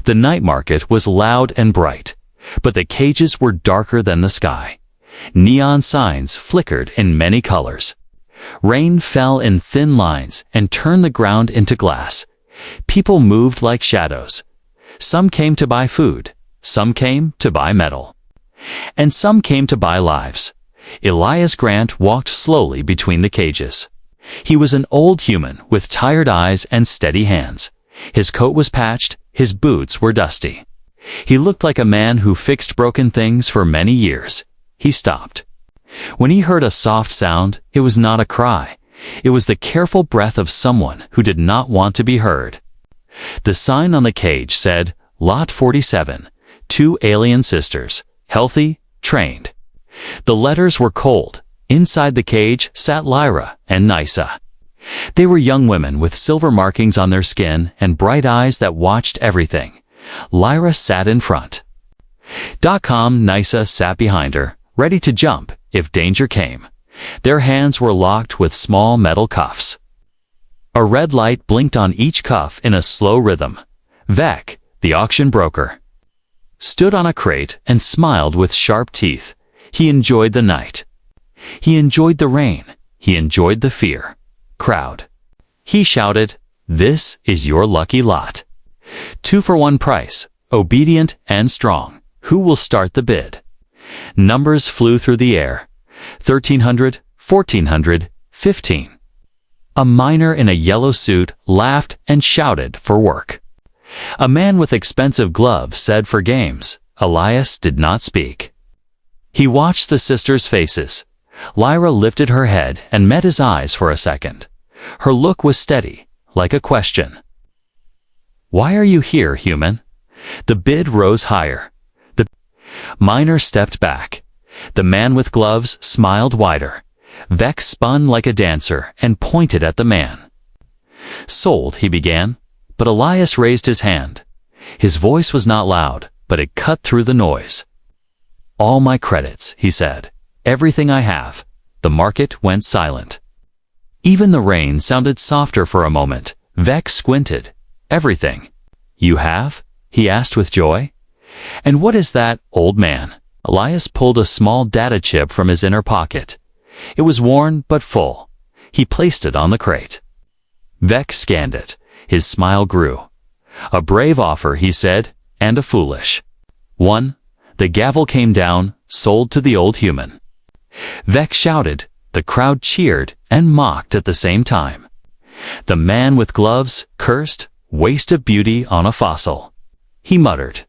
The night market was loud and bright, but the cages were darker than the sky. Neon signs flickered in many colors. Rain fell in thin lines and turned the ground into glass. People moved like shadows. Some came to buy food, some came to buy metal, and some came to buy lives. Elias Grant walked slowly between the cages. He was an old human with tired eyes and steady hands. His coat was patched, his boots were dusty. He looked like a man who fixed broken things for many years. He stopped. When he heard a soft sound, it was not a cry. It was the careful breath of someone who did not want to be heard. The sign on the cage said, Lot 47, 2 alien sisters, healthy, trained. The letters were cold. Inside the cage sat Lyra and Nysa. They were young women with silver markings on their skin and bright eyes that watched everything. Lyra sat in front. Nysa sat behind her, ready to jump if danger came. Their hands were locked with small metal cuffs. A red light blinked on each cuff in a slow rhythm. Vec, the auction broker, stood on a crate and smiled with sharp teeth. He enjoyed the night. He enjoyed the rain. He enjoyed the fear. Crowd. He shouted, "This is your lucky lot. 2 for 1 price, obedient and strong. Who will start the bid?" Numbers flew through the air. 1300, 1400, 15. A miner in a yellow suit laughed and shouted for work. A man with expensive gloves said for games. Elias did not speak. He watched the sisters' faces. Lyra lifted her head and met his eyes for a second. Her look was steady, like a question. "Why are you here, human?" The bid rose higher. The miner stepped back. The man with gloves smiled wider. Vec spun like a dancer and pointed at the man. "Sold," he began, but Elias raised his hand. His voice was not loud, but it cut through the noise. "All my credits," he said. "Everything I have." The market went silent. Even the rain sounded softer for a moment. Vec squinted. "Everything you have?" he asked with joy. "And what is that, old man?" Elias pulled a small data chip from his inner pocket. It was worn but full. He placed it on the crate. Vec scanned it. His smile grew. "A brave offer," he said, "and a foolish one." The gavel came down, sold to the old human. Vec shouted. The crowd cheered and mocked at the same time. The man with gloves cursed, "Waste of beauty on a fossil." He muttered.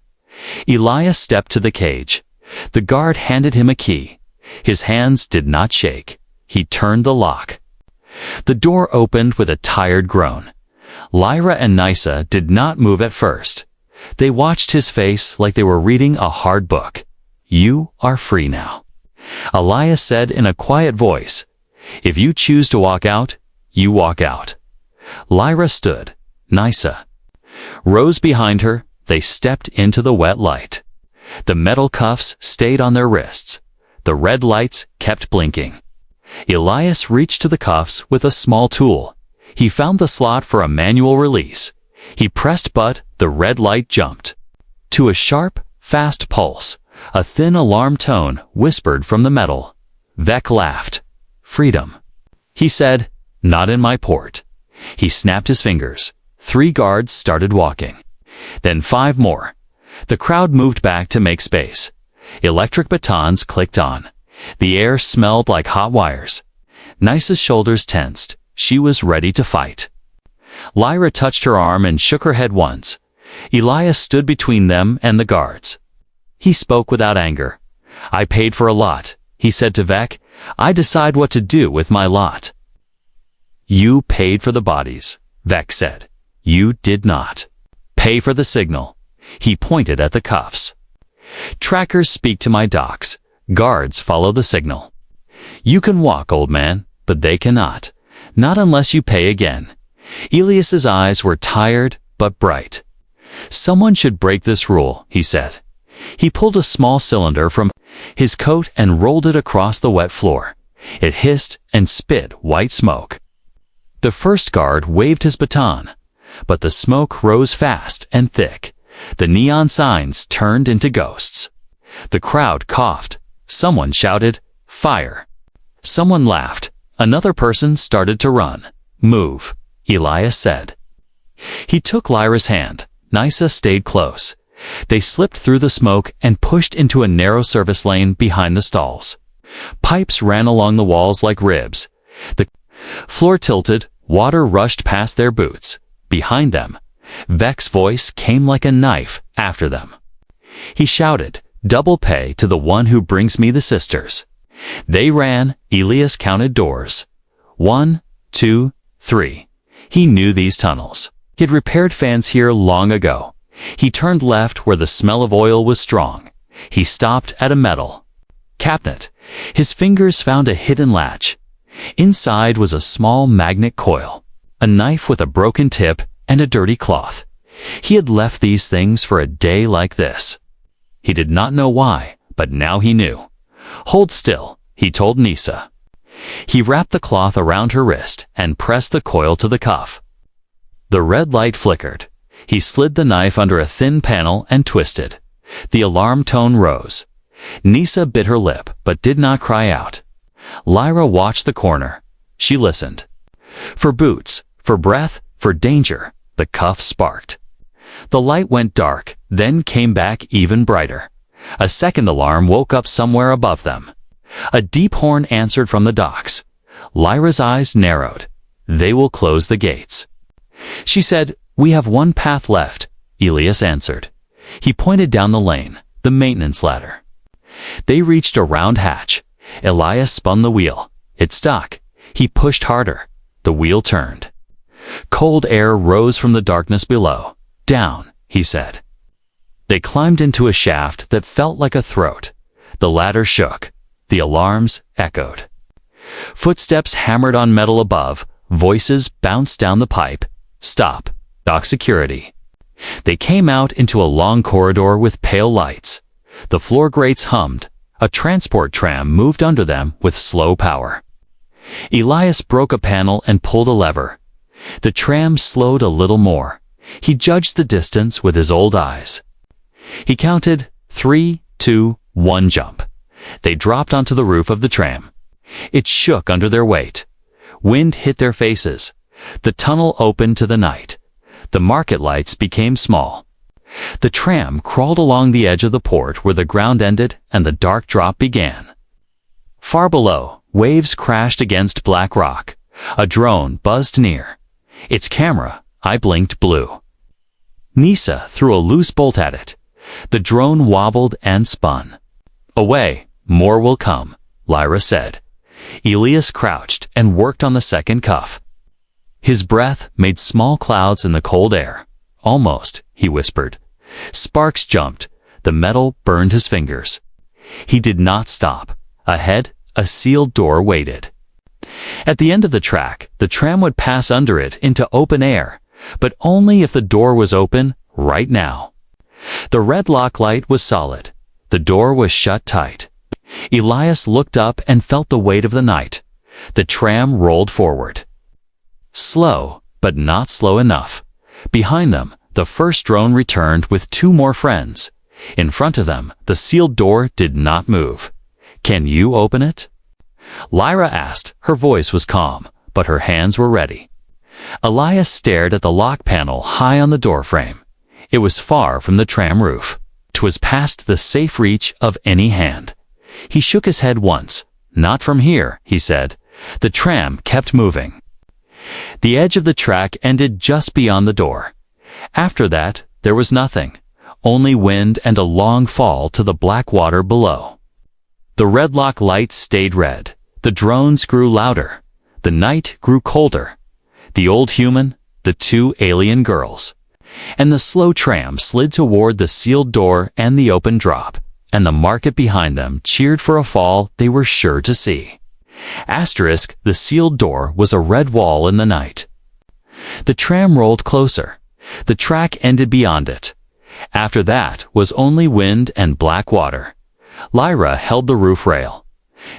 Elias stepped to the cage. The guard handed him a key. His hands did not shake. He turned the lock. The door opened with a tired groan. Lyra and Nysa did not move at first. They watched his face like they were reading a hard book. "You are free now," Elias said in a quiet voice. "If you choose to walk out, you walk out." Lyra stood. Nysa rose behind her. They stepped into the wet light. The metal cuffs stayed on their wrists. The red lights kept blinking. Elias reached to the cuffs with a small tool. He found the slot for a manual release. He pressed but the red light jumped to a sharp, fast pulse. A thin alarm tone whispered from the metal. Vec laughed. "Freedom," he said. "Not in my port." He snapped his fingers. 3 guards started walking. Then 5 more. The crowd moved back to make space. Electric batons clicked on. The air smelled like hot wires. Nysa's shoulders tensed. She was ready to fight. Lyra touched her arm and shook her head once. Elias stood between them and the guards. He spoke without anger. "I paid for a lot," he said to Vec. "I decide what to do with my lot." "You paid for the bodies," Vec said. "You did not pay for the signal." He pointed at the cuffs. "Trackers speak to my docks. Guards follow the signal. You can walk, old man, but they cannot. Not unless you pay again." Elias's eyes were tired but bright. "Someone should break this rule," he said. He pulled a small cylinder from his coat and rolled it across the wet floor. It hissed and spit white smoke. The first guard waved his baton, but the smoke rose fast and thick. The neon signs turned into ghosts. The crowd coughed. Someone shouted, "Fire!" Someone laughed. Another person started to run. "Move," Elias said. He took Lyra's hand. Nysa stayed close. They slipped through the smoke and pushed into a narrow service lane behind the stalls. Pipes ran along the walls like ribs. The floor tilted. Water rushed past their boots. Behind them, Vec's voice came like a knife after them. He shouted, "Double pay to the one who brings me the sisters." They ran. Elias counted doors. 1, 2, 3. He knew these tunnels. He had repaired fans here long ago. He turned left where the smell of oil was strong. He stopped at a metal cabinet. His fingers found a hidden latch. Inside was a small magnet coil, a knife with a broken tip, and a dirty cloth. He had left these things for a day like this. He did not know why, but now he knew. "Hold still," he told Nysa. He wrapped the cloth around her wrist and pressed the coil to the cuff. The red light flickered. He slid the knife under a thin panel and twisted. The alarm tone rose. Nysa bit her lip but did not cry out. Lyra watched the corner. She listened. For boots, for breath, for danger, the cuff sparked. The light went dark, then came back even brighter. A second alarm woke up somewhere above them. A deep horn answered from the docks. Lyra's eyes narrowed. "They will close the gates." She said, "We have one path left," Elias answered. He pointed down the lane, the maintenance ladder. They reached a round hatch. Elias spun the wheel. It stuck. He pushed harder. The wheel turned. Cold air rose from the darkness below. "Down," he said. They climbed into a shaft that felt like a throat. The ladder shook. The alarms echoed. Footsteps hammered on metal above. Voices bounced down the pipe. "Stop. Dock security." They came out into a long corridor with pale lights. The floor grates hummed. A transport tram moved under them with slow power. Elias broke a panel and pulled a lever. The tram slowed a little more. He judged the distance with his old eyes. He counted 3, 2, 1 jump. They dropped onto the roof of the tram. It shook under their weight. Wind hit their faces. The tunnel opened to the night. The market lights became small. The tram crawled along the edge of the port where the ground ended and the dark drop began. Far below, waves crashed against black rock. A drone buzzed near. Its camera, I blinked blue. Nysa threw a loose bolt at it. The drone wobbled and spun. "Away, more will come," Lyra said. Elias crouched and worked on the second cuff. His breath made small clouds in the cold air. "Almost," he whispered. Sparks jumped. The metal burned his fingers. He did not stop. Ahead, a sealed door waited. At the end of the track, the tram would pass under it into open air, but only if the door was open right now. The red lock light was solid. The door was shut tight. Elias looked up and felt the weight of the night. The tram rolled forward. Slow, but not slow enough. Behind them, the first drone returned with 2 more friends. In front of them, the sealed door did not move. "Can you open it?" Lyra asked. Her voice was calm, but her hands were ready. Elias stared at the lock panel high on the doorframe. It was far from the tram roof. 'Twas past the safe reach of any hand. He shook his head once. "Not from here," he said. The tram kept moving. The edge of the track ended just beyond the door. After that, there was nothing, only wind and a long fall to the black water below. The red lock lights stayed red. The drones grew louder. The night grew colder. The old human, the 2 alien girls. And the slow tram slid toward the sealed door and the open drop, and the market behind them cheered for a fall they were sure to see. Asterisk, the sealed door was a red wall in the night. The tram rolled closer. The track ended beyond it. After that was only wind and black water. Lyra held the roof rail.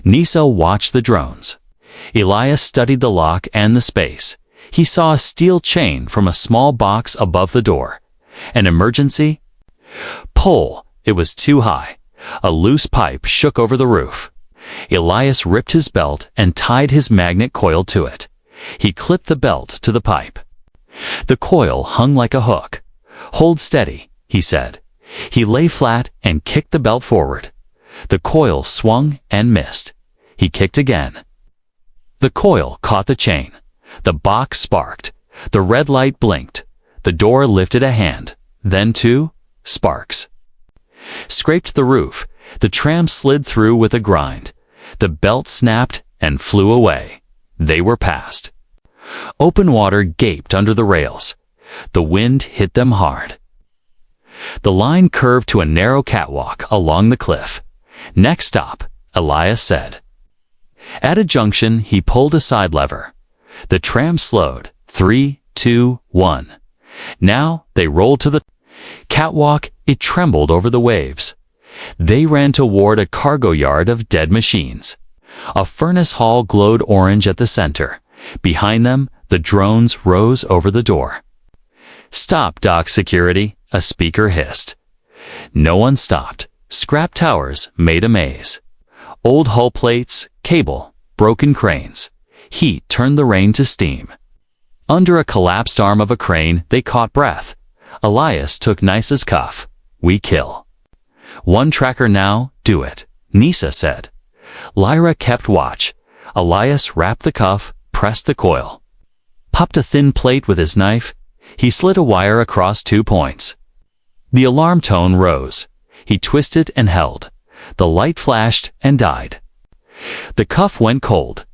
Nysa watched the drones. Elias studied the lock and the space. He saw a steel chain from a small box above the door. An emergency? Pull. It was too high. A loose pipe shook over the roof. Elias ripped his belt and tied his magnet coil to it. He clipped the belt to the pipe. The coil hung like a hook. "Hold steady," he said. He lay flat and kicked the belt forward. The coil swung and missed. He kicked again. The coil caught the chain. The box sparked. The red light blinked. The door lifted a hand. Then two sparks scraped the roof. The tram slid through with a grind. The belt snapped and flew away. They were past. Open water gaped under the rails. The wind hit them hard. The line curved to a narrow catwalk along the cliff. "Next stop," Elias said. At a junction, he pulled a side lever. The tram slowed. 3, 2, 1. Now they rolled to the catwalk. It trembled over the waves. They ran toward a cargo yard of dead machines. A furnace hall glowed orange at the center. Behind them, the drones rose over the door. "Stop, dock security," a speaker hissed. No one stopped. Scrap towers made a maze. Old hull plates, cable, broken cranes. Heat turned the rain to steam. Under a collapsed arm of a crane, they caught breath. Elias took Nisa's cuff. "We kill." "One tracker now, do it," Nisa said. Lyra kept watch. Elias wrapped the cuff, pressed the coil. Popped a thin plate with his knife. He slid a wire across 2 points. The alarm tone rose. He twisted and held. The light flashed and died. The cuff went cold.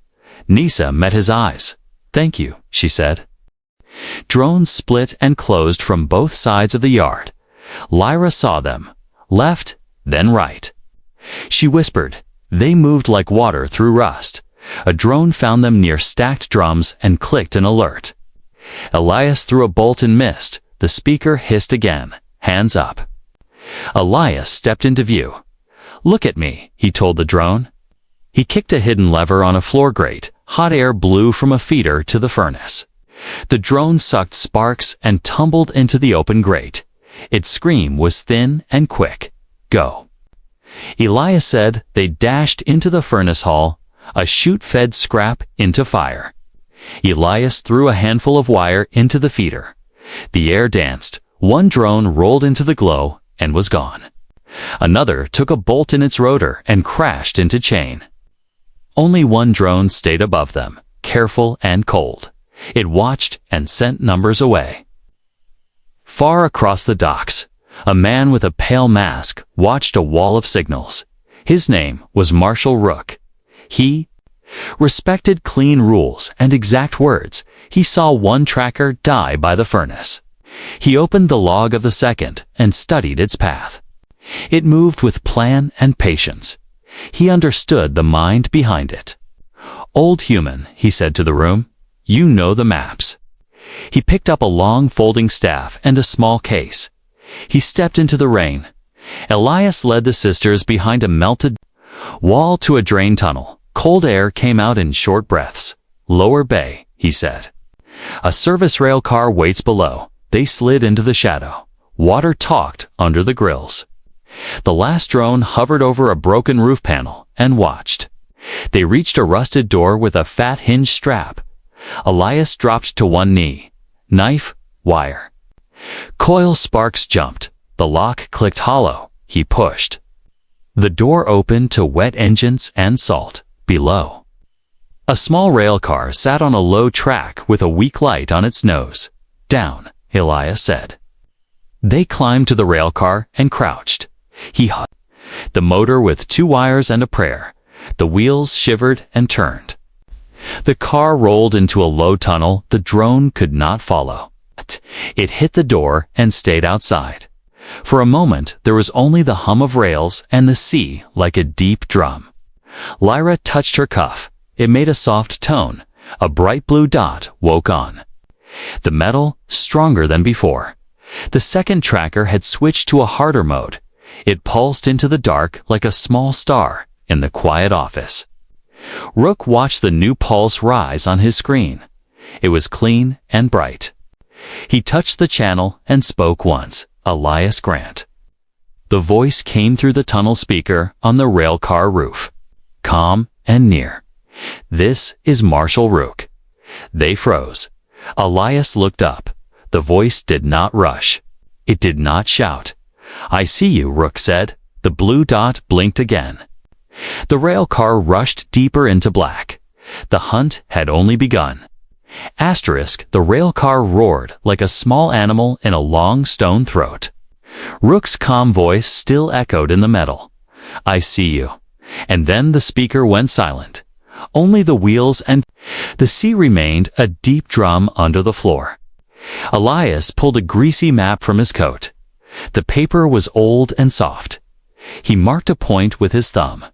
Nisa met his eyes. "Thank you," she said. Drones split and closed from both sides of the yard. Lyra saw them. Left, then right. She whispered. They moved like water through rust. A drone found them near stacked drums and clicked an alert. Elias threw a bolt and missed. The speaker hissed again. "Hands up." Elias stepped into view. "Look at me," he told the drone. He kicked a hidden lever on a floor grate. Hot air blew from a feeder to the furnace. The drone sucked sparks and tumbled into the open grate. Its scream was thin and quick. "Go." Elias said. They dashed into the furnace hall. A chute fed scrap into fire. Elias threw a handful of wire into the feeder. The air danced. One drone rolled into the glow and was gone. Another took a bolt in its rotor and crashed into chain. Only one drone stayed above them, careful and cold. It watched and sent numbers away. Far across the docks, a man with a pale mask watched a wall of signals. His name was Marshal Rook. He respected clean rules and exact words. He saw one tracker die by the furnace. He opened the log of the second and studied its path. It moved with plan and patience. He understood the mind behind it. "Old human," he said to the room, "you know the maps." He picked up a long folding staff and a small case. He stepped into the rain. Elias led the sisters behind a melted wall to a drain tunnel. Cold air came out in short breaths. "Lower bay," he said. "A service rail car waits below." They slid into the shadow. Water talked under the grills. The last drone hovered over a broken roof panel and watched. They reached a rusted door with a fat hinge strap. Elias dropped to one knee. Knife, wire. Coil sparks jumped. The lock clicked hollow. He pushed. The door opened to wet engines and salt below. A small rail car sat on a low track with a weak light on its nose. "Down," Elias said. They climbed to the rail car and crouched. He hung the motor with 2 wires and a prayer. The wheels shivered and turned. The car rolled into a low tunnel the drone could not follow. It hit the door and stayed outside. For a moment there was only the hum of rails and the sea like a deep drum. Lyra touched her cuff. It made a soft tone. A bright blue dot woke on. The metal, stronger than before. The second tracker had switched to a harder mode. It pulsed into the dark like a small star in the quiet office. Rook watched the new pulse rise on his screen. It was clean and bright. He touched the channel and spoke once. "Elias Grant." The voice came through the tunnel speaker on the railcar roof. Calm and near. "This is Marshal Rook." They froze. Elias looked up. The voice did not rush. It did not shout. "I see you," Rook said. The blue dot blinked again. The railcar rushed deeper into black. The hunt had only begun. Asterisk, the railcar roared like a small animal in a long stone throat. Rook's calm voice still echoed in the metal. "I see you." And then the speaker went silent. Only the wheels and the sea remained a deep drum under the floor. Elias pulled a greasy map from his coat. The paper was old and soft. He marked a point with his thumb.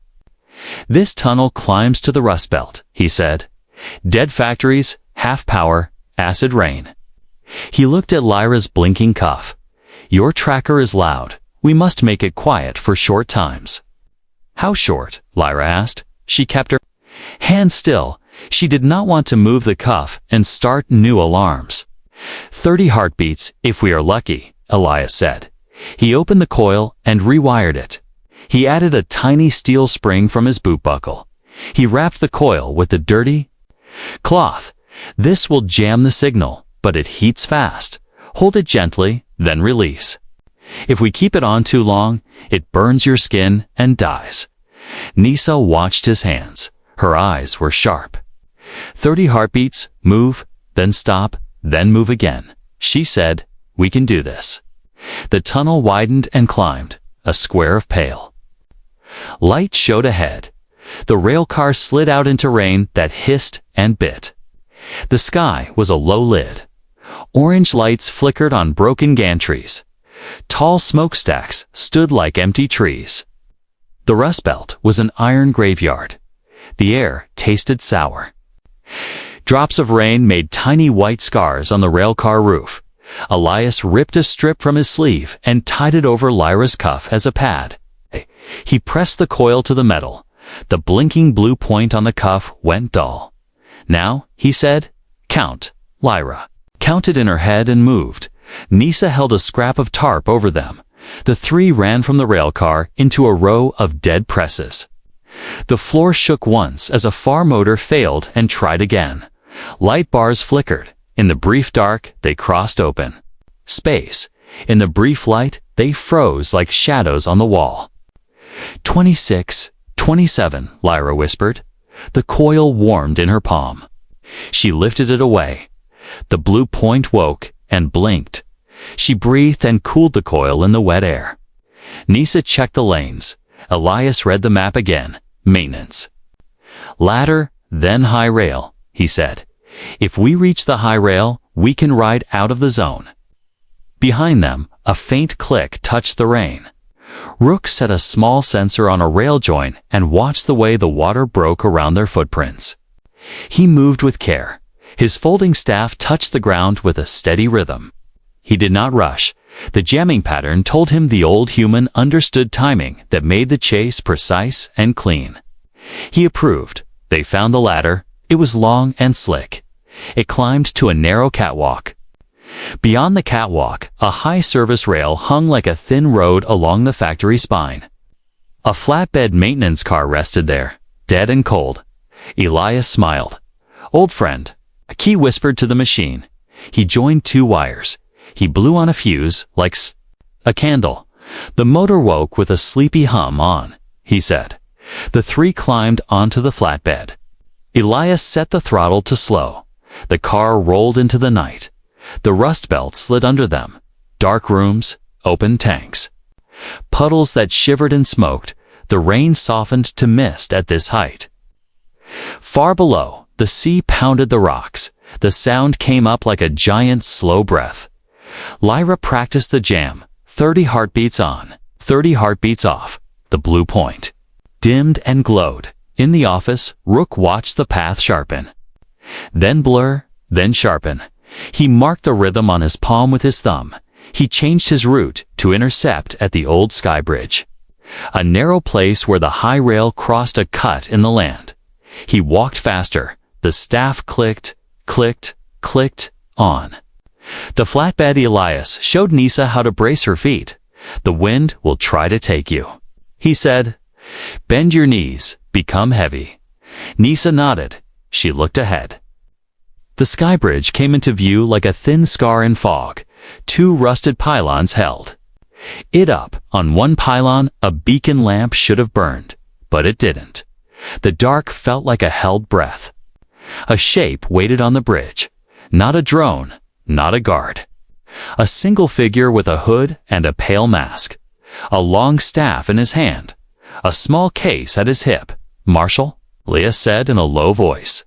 "This tunnel climbs to the Rust Belt," he said. "Dead factories, half power, acid rain." He looked at Lyra's blinking cuff. "Your tracker is loud. We must make it quiet for short times." "How short?" Lyra asked. She kept her hands still. She did not want to move the cuff and start new alarms. 30 heartbeats, if we are lucky," Elias said. He opened the coil and rewired it. He added a tiny steel spring from his boot buckle. He wrapped the coil with the dirty cloth. "This will jam the signal, but it heats fast. Hold it gently, then release. If we keep it on too long, it burns your skin and dies." Nisa watched his hands. Her eyes were sharp. 30 heartbeats, move, then stop, then move again. She said, "We can do this." The tunnel widened and climbed, a square of pale light showed ahead. The railcar slid out into rain that hissed and bit. The sky was a low lid. Orange lights flickered on broken gantries. Tall smokestacks stood like empty trees. The Rust Belt was an iron graveyard. The air tasted sour. Drops of rain made tiny white scars on the railcar roof. Elias ripped a strip from his sleeve and tied it over Lyra's cuff as a pad. He pressed the coil to the metal. The blinking blue point on the cuff went dull. "Now," he said, "count." Lyra counted in her head and moved. Nisa held a scrap of tarp over them. The three ran from the railcar into a row of dead presses. The floor shook once as a far motor failed and tried again. Light bars flickered. In the brief dark, they crossed open. Space. In the brief light, they froze like shadows on the wall. 26, 27, Lyra whispered. The coil warmed in her palm. She lifted it away. The blue point woke and blinked. She breathed and cooled the coil in the wet air. Nisa checked the lanes. Elias read the map again. Maintenance. "Ladder, then high rail," he said. "If we reach the high rail, we can ride out of the zone." Behind them, a faint click touched the rain. Rook set a small sensor on a rail joint and watched the way the water broke around their footprints. He moved with care. His folding staff touched the ground with a steady rhythm. He did not rush. The jamming pattern told him the old human understood timing that made the chase precise and clean. He approved. They found the ladder. It was long and slick. It climbed to a narrow catwalk. Beyond the catwalk, a high service rail hung like a thin road along the factory spine. A flatbed maintenance car rested there, dead and cold. Elias smiled. "Old friend." A key whispered to the machine. He joined two wires. He blew on a fuse, like a candle. The motor woke with a sleepy hum on, he said. The three climbed onto the flatbed. Elias set the throttle to slow. The car rolled into the night. The Rust Belt slid under them. Dark rooms, open tanks. Puddles that shivered and smoked. The rain softened to mist at this height. Far below, the sea pounded the rocks. The sound came up like a giant slow breath. Lyra practiced the jam. 30 heartbeats on, 30 heartbeats off. The blue point dimmed and glowed. In the office, Rook watched the path sharpen. Then blur, then sharpen. He marked the rhythm on his palm with his thumb. He changed his route to intercept at the old sky bridge, a narrow place where the high rail crossed a cut in the land. He walked faster. The staff clicked, clicked, clicked, on. The flatbed Elias showed Nisa how to brace her feet. The wind will try to take you. He said, "Bend your knees, become heavy." Nisa nodded. She looked ahead. The sky bridge came into view like a thin scar in fog. 2 rusted pylons held it up. On one pylon, a beacon lamp should have burned, but it didn't. The dark felt like a held breath. A shape waited on the bridge. Not a drone, not a guard. A single figure with a hood and a pale mask. A long staff in his hand. A small case at his hip. "Marshal," Leah said in a low voice.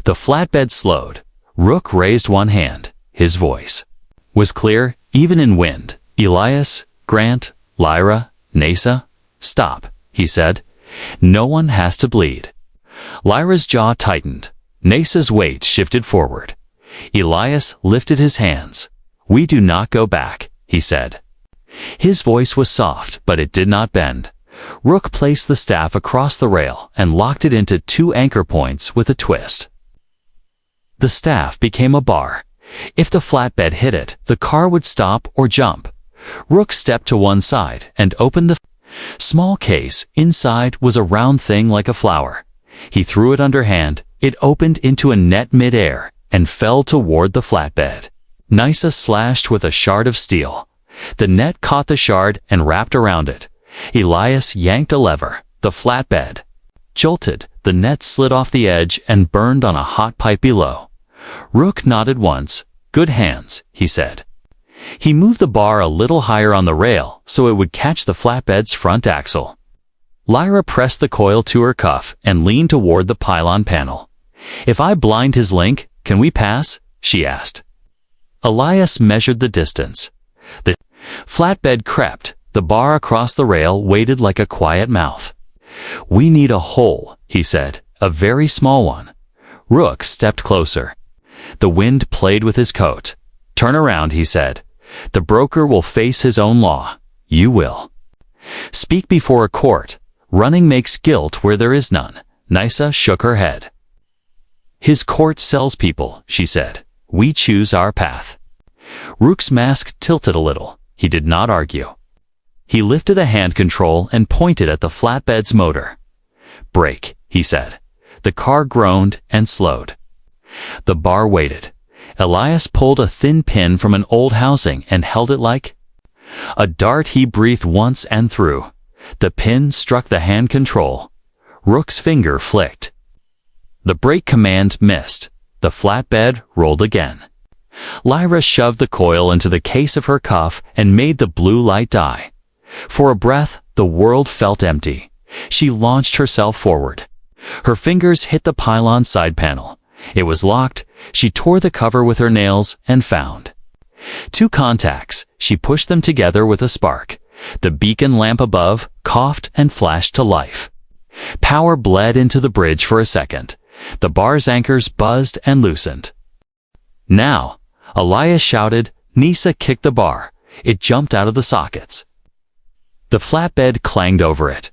The flatbed slowed. Rook raised one hand. His voice was clear, even in wind. "Elias, Grant, Lyra, Nasa, stop," he said. "No one has to bleed." Lyra's jaw tightened. Nasa's weight shifted forward. Elias lifted his hands. "We do not go back," he said. His voice was soft, but it did not bend. Rook placed the staff across the rail and locked it into 2 anchor points with a twist. The staff became a bar. If the flatbed hit it, the car would stop or jump. Rook stepped to one side and opened the small case. Inside was a round thing like a flower. He threw it underhand. It opened into a net mid-air and fell toward the flatbed. Nisa slashed with a shard of steel. The net caught the shard and wrapped around it. Elias yanked a lever. The flatbed jolted. The net slid off the edge and burned on a hot pipe below. Rook nodded once. "Good hands," he said. He moved the bar a little higher on the rail so it would catch the flatbed's front axle. Lyra pressed the coil to her cuff and leaned toward the pylon panel. "If I blind his link, can we pass?" she asked. Elias measured the distance. The flatbed crept. The bar across the rail waited like a quiet mouth. "We need a hole," he said, "a very small one." Rook stepped closer. The wind played with his coat. "Turn around," he said. "The broker will face his own law. You will speak before a court. Running makes guilt where there is none." Nisa shook her head. "His court sells people," she said. "We choose our path." Rook's mask tilted a little. He did not argue. He lifted a hand control and pointed at the flatbed's motor. "Brake," he said. The car groaned and slowed. The bar waited. Elias pulled a thin pin from an old housing and held it like a dart. He breathed once and threw. The pin struck the hand control. Rook's finger flicked. The brake command missed. The flatbed rolled again. Lyra shoved the coil into the case of her cuff and made the blue light die. For a breath, the world felt empty. She launched herself forward. Her fingers hit the pylon side panel. It was locked. She tore the cover with her nails and found 2 contacts. She pushed them together with a spark. The beacon lamp above coughed and flashed to life. Power bled into the bridge for a second. The bar's anchors buzzed and loosened. "Now," Elias shouted. Nisa kicked the bar. It jumped out of the sockets. The flatbed clanged over it.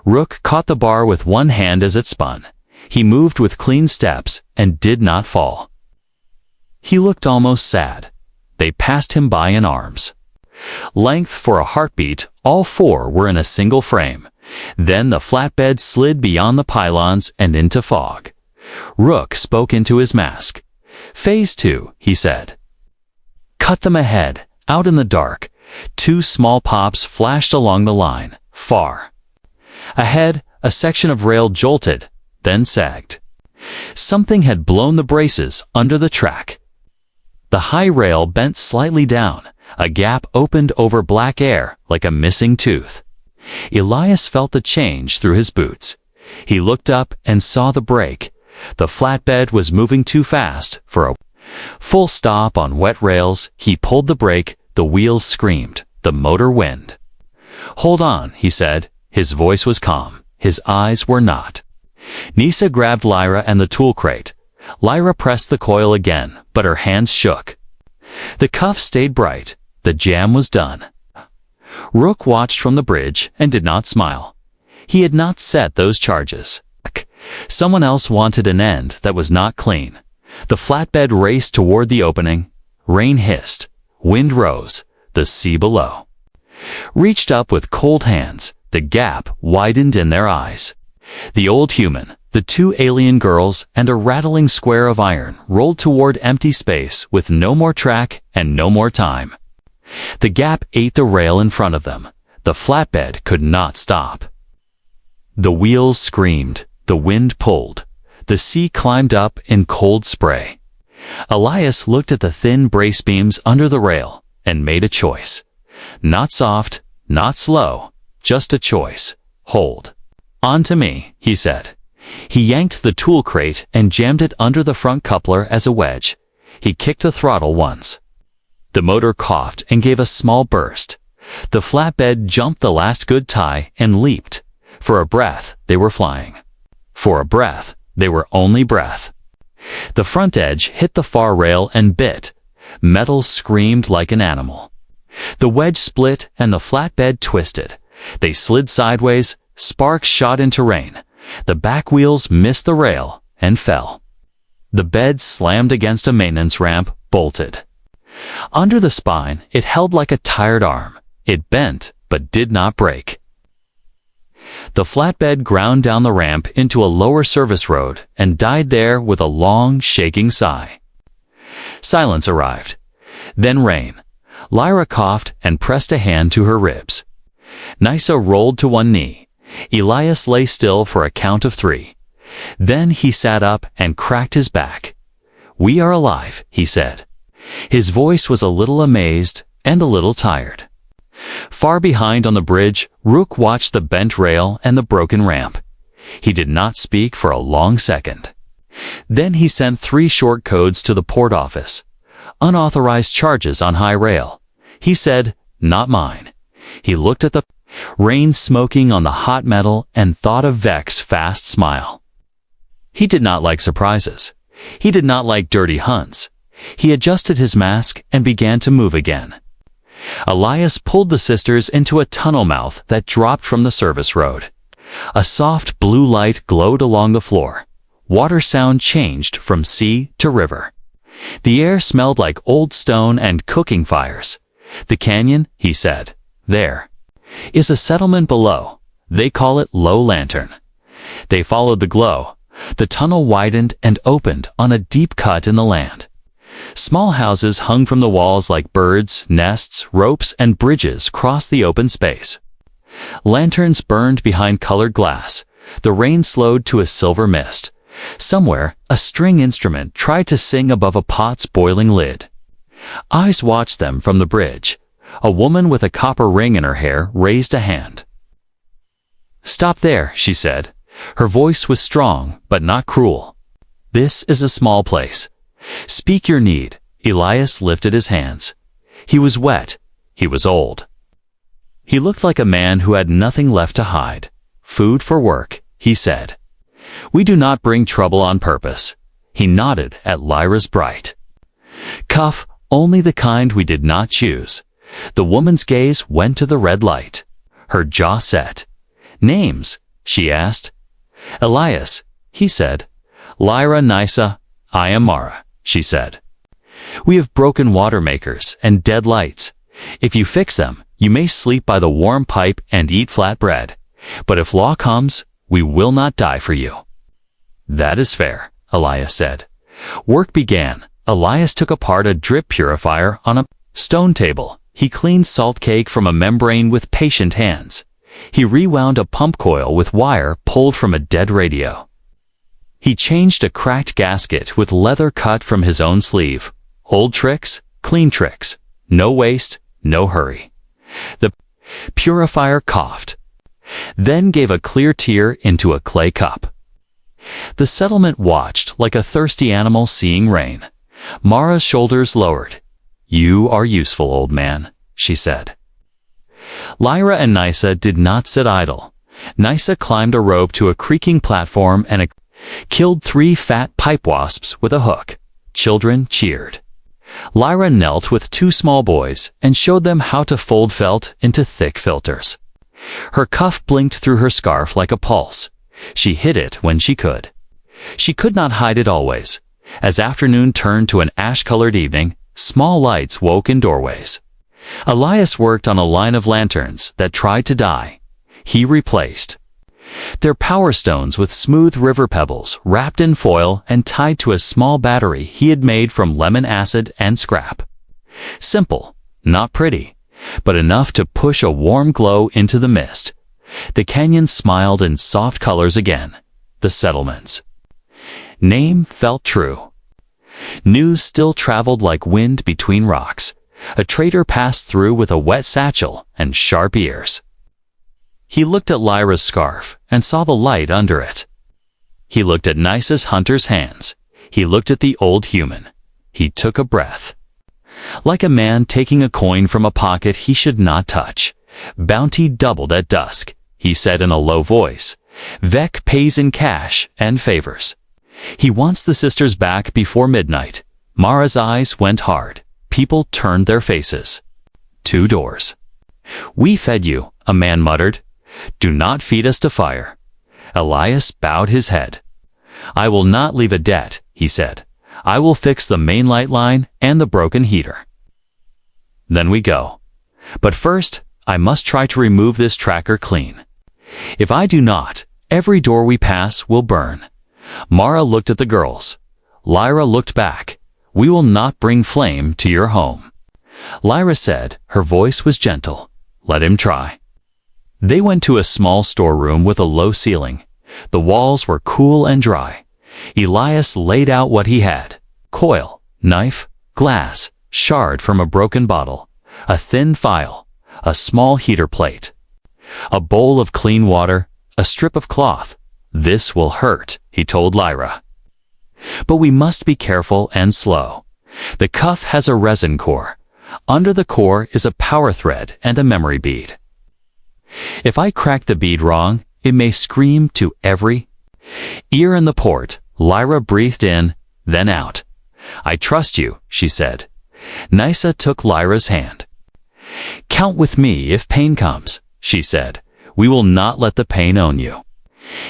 Rook caught the bar with one hand as it spun. He moved with clean steps and did not fall. He looked almost sad. They passed him by in arms. Length for a heartbeat, all 4 were in a single frame. Then the flatbed slid beyond the pylons and into fog. Rook spoke into his mask. "Phase 2, he said. "Cut them ahead." Out in the dark, 2 small pops flashed along the line, far ahead. A section of rail jolted, then sagged. Something had blown the braces under the track. The high rail bent slightly down. A gap opened over black air like a missing tooth. Elias felt the change through his boots. He looked up and saw the brake. The flatbed was moving too fast for a full stop on wet rails. He pulled the brake. The wheels screamed. The motor whined. "Hold on," he said. His voice was calm. His eyes were not. Nisa grabbed Lyra and the tool crate. Lyra pressed the coil again, but her hands shook. The cuff stayed bright. The jam was done. Rook watched from the bridge and did not smile. He had not set those charges. Someone else wanted an end that was not clean. The flatbed raced toward the opening. Rain hissed. Wind rose. The sea below Reached up with cold hands, the gap widened in their eyes. The old human, the two alien girls, and a rattling square of iron rolled toward empty space with no more track and no more time. The gap ate the rail in front of them. The flatbed could not stop. The wheels screamed, the wind pulled, the sea climbed up in cold spray. Elias looked at the thin brace beams under the rail and made a choice. Not soft, not slow, just a choice. Hold. On to me, he said. He yanked the tool crate and jammed it under the front coupler as a wedge. He kicked the throttle once. The motor coughed and gave a small burst. The flatbed jumped the last good tie and leaped. For a breath, they were flying. For a breath, they were only breath. The front edge hit the far rail and bit. Metal screamed like an animal. The wedge split and the flatbed twisted. They slid sideways, sparks shot into rain. The back wheels missed the rail and fell. The bed slammed against a maintenance ramp, bolted. Under the spine, it held like a tired arm. It bent, but did not break. The flatbed ground down the ramp into a lower service road and died there with a long, shaking sigh. Silence arrived. Then rain. Lyra coughed and pressed a hand to her ribs. Nysa rolled to one knee. Elias lay still for a count of 3. Then he sat up and cracked his back. "We are alive," he said. His voice was a little amazed and a little tired. Far behind on the bridge, Rook watched the bent rail and the broken ramp. He did not speak for a long second. Then he sent 3 short codes to the port office. Unauthorized charges on high rail. He said, "Not mine." He looked at the rain smoking on the hot metal and thought of Vec's fast smile. He did not like surprises. He did not like dirty hunts. He adjusted his mask and began to move again. Elias pulled the sisters into a tunnel mouth that dropped from the service road. A soft blue light glowed along the floor. Water sound changed from sea to river. The air smelled like old stone and cooking fires. "The canyon," he said, "there is a settlement below. They call it Low Lantern." They followed the glow. The tunnel widened and opened on a deep cut in the land. Small houses hung from the walls like birds, nests, ropes, and bridges crossed the open space. Lanterns burned behind colored glass. The rain slowed to a silver mist. Somewhere, a string instrument tried to sing above a pot's boiling lid. Eyes watched them from the bridge. A woman with a copper ring in her hair raised a hand. "Stop there," she said. Her voice was strong, but not cruel. "This is a small place. Speak your need." Elias lifted his hands. He was wet. He was old. He looked like a man who had nothing left to hide. "Food for work," he said. "We do not bring trouble on purpose." He nodded at Lyra's bright cuff, only the kind we did not choose. The woman's gaze went to the red light. Her jaw set. "Names?" she asked. "Elias," he said. "Lyra, Nysa, I am Mara," she said. "We have broken water makers and dead lights. If you fix them, you may sleep by the warm pipe and eat flat bread. But if law comes, we will not die for you." "That is fair," Elias said. Work began. Elias took apart a drip purifier on a stone table. He cleaned salt cake from a membrane with patient hands. He rewound a pump coil with wire pulled from a dead radio. He changed a cracked gasket with leather cut from his own sleeve. Old tricks, clean tricks. No waste, no hurry. The purifier coughed, then gave a clear tear into a clay cup. The settlement watched like a thirsty animal seeing rain. Mara's shoulders lowered. "You are useful, old man," she said. Lyra and Nysa did not sit idle. Nysa climbed a rope to a creaking platform and killed 3 fat pipe wasps with a hook. Children cheered. Lyra knelt with 2 small boys and showed them how to fold felt into thick filters. Her cuff blinked through her scarf like a pulse. She hid it when she could. She could not hide it always. As afternoon turned to an ash-colored evening, small lights woke in doorways. Elias worked on a line of lanterns that tried to die. He replaced their power stones with smooth river pebbles wrapped in foil and tied to a small battery he had made from lemon acid and scrap. Simple, not pretty, but enough to push a warm glow into the mist. The canyon smiled in soft colors again. The settlements. Name felt true. News still traveled like wind between rocks. A trader passed through with a wet satchel and sharp ears. He looked at Lyra's scarf and saw the light under it. He looked at Nisa's hunter's hands. He looked at the old human. He took a breath. Like a man taking a coin from a pocket he should not touch. Bounty doubled at dusk, he said in a low voice. Vec pays in cash and favors. He wants the sisters back before midnight. Mara's eyes went hard. People turned their faces. 2 doors. We fed you, a man muttered. Do not feed us to fire. Elias bowed his head. I will not leave a debt, he said. I will fix the main light line and the broken heater. Then we go. But first, I must try to remove this tracker clean. If I do not, every door we pass will burn. Mara looked at the girls. Lyra looked back. We will not bring flame to your home. Lyra said, her voice was gentle. Let him try. They went to a small storeroom with a low ceiling. The walls were cool and dry. Elias laid out what he had. Coil, knife, glass, shard from a broken bottle, a thin file, a small heater plate, a bowl of clean water, a strip of cloth. This will hurt, he told Lyra. But we must be careful and slow. The cuff has a resin core. Under the core is a power thread and a memory bead. If I crack the bead wrong, it may scream to every ear in the port. Lyra breathed in, then out. I trust you, she said. Nisa took Lyra's hand. Count with me if pain comes, she said. We will not let the pain own you.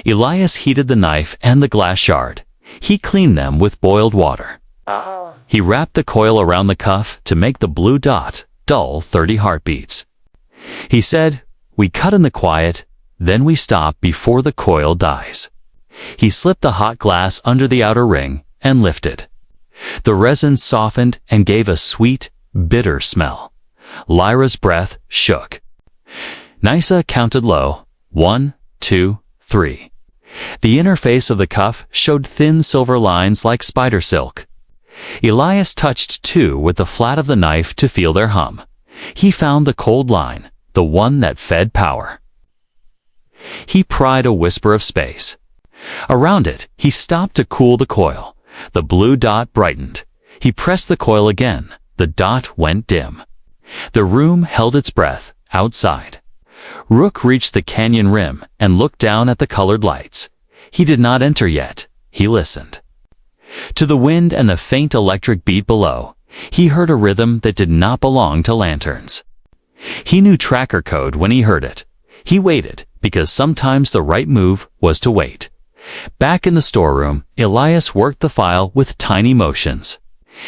Elias heated the knife and the glass shard. He cleaned them with boiled water. He wrapped the coil around the cuff to make the blue dot dull 30 heartbeats. He said, we cut in the quiet, then we stop before the coil dies. He slipped the hot glass under the outer ring and lifted. The resin softened and gave a sweet, bitter smell. Lyra's breath shook. Nisa counted low. 1, 2, 3. The inner face of the cuff showed thin silver lines like spider silk. Elias touched 2 with the flat of the knife to feel their hum. He found the cold line, the one that fed power. He pried a whisper of space. Around it, he stopped to cool the coil. The blue dot brightened. He pressed the coil again. The dot went dim. The room held its breath, outside. Rook reached the canyon rim and looked down at the colored lights. He did not enter yet. He listened. To the wind and the faint electric beat below, he heard a rhythm that did not belong to lanterns. He knew tracker code when he heard it. He waited, because sometimes the right move was to wait. Back in the storeroom, Elias worked the file with tiny motions.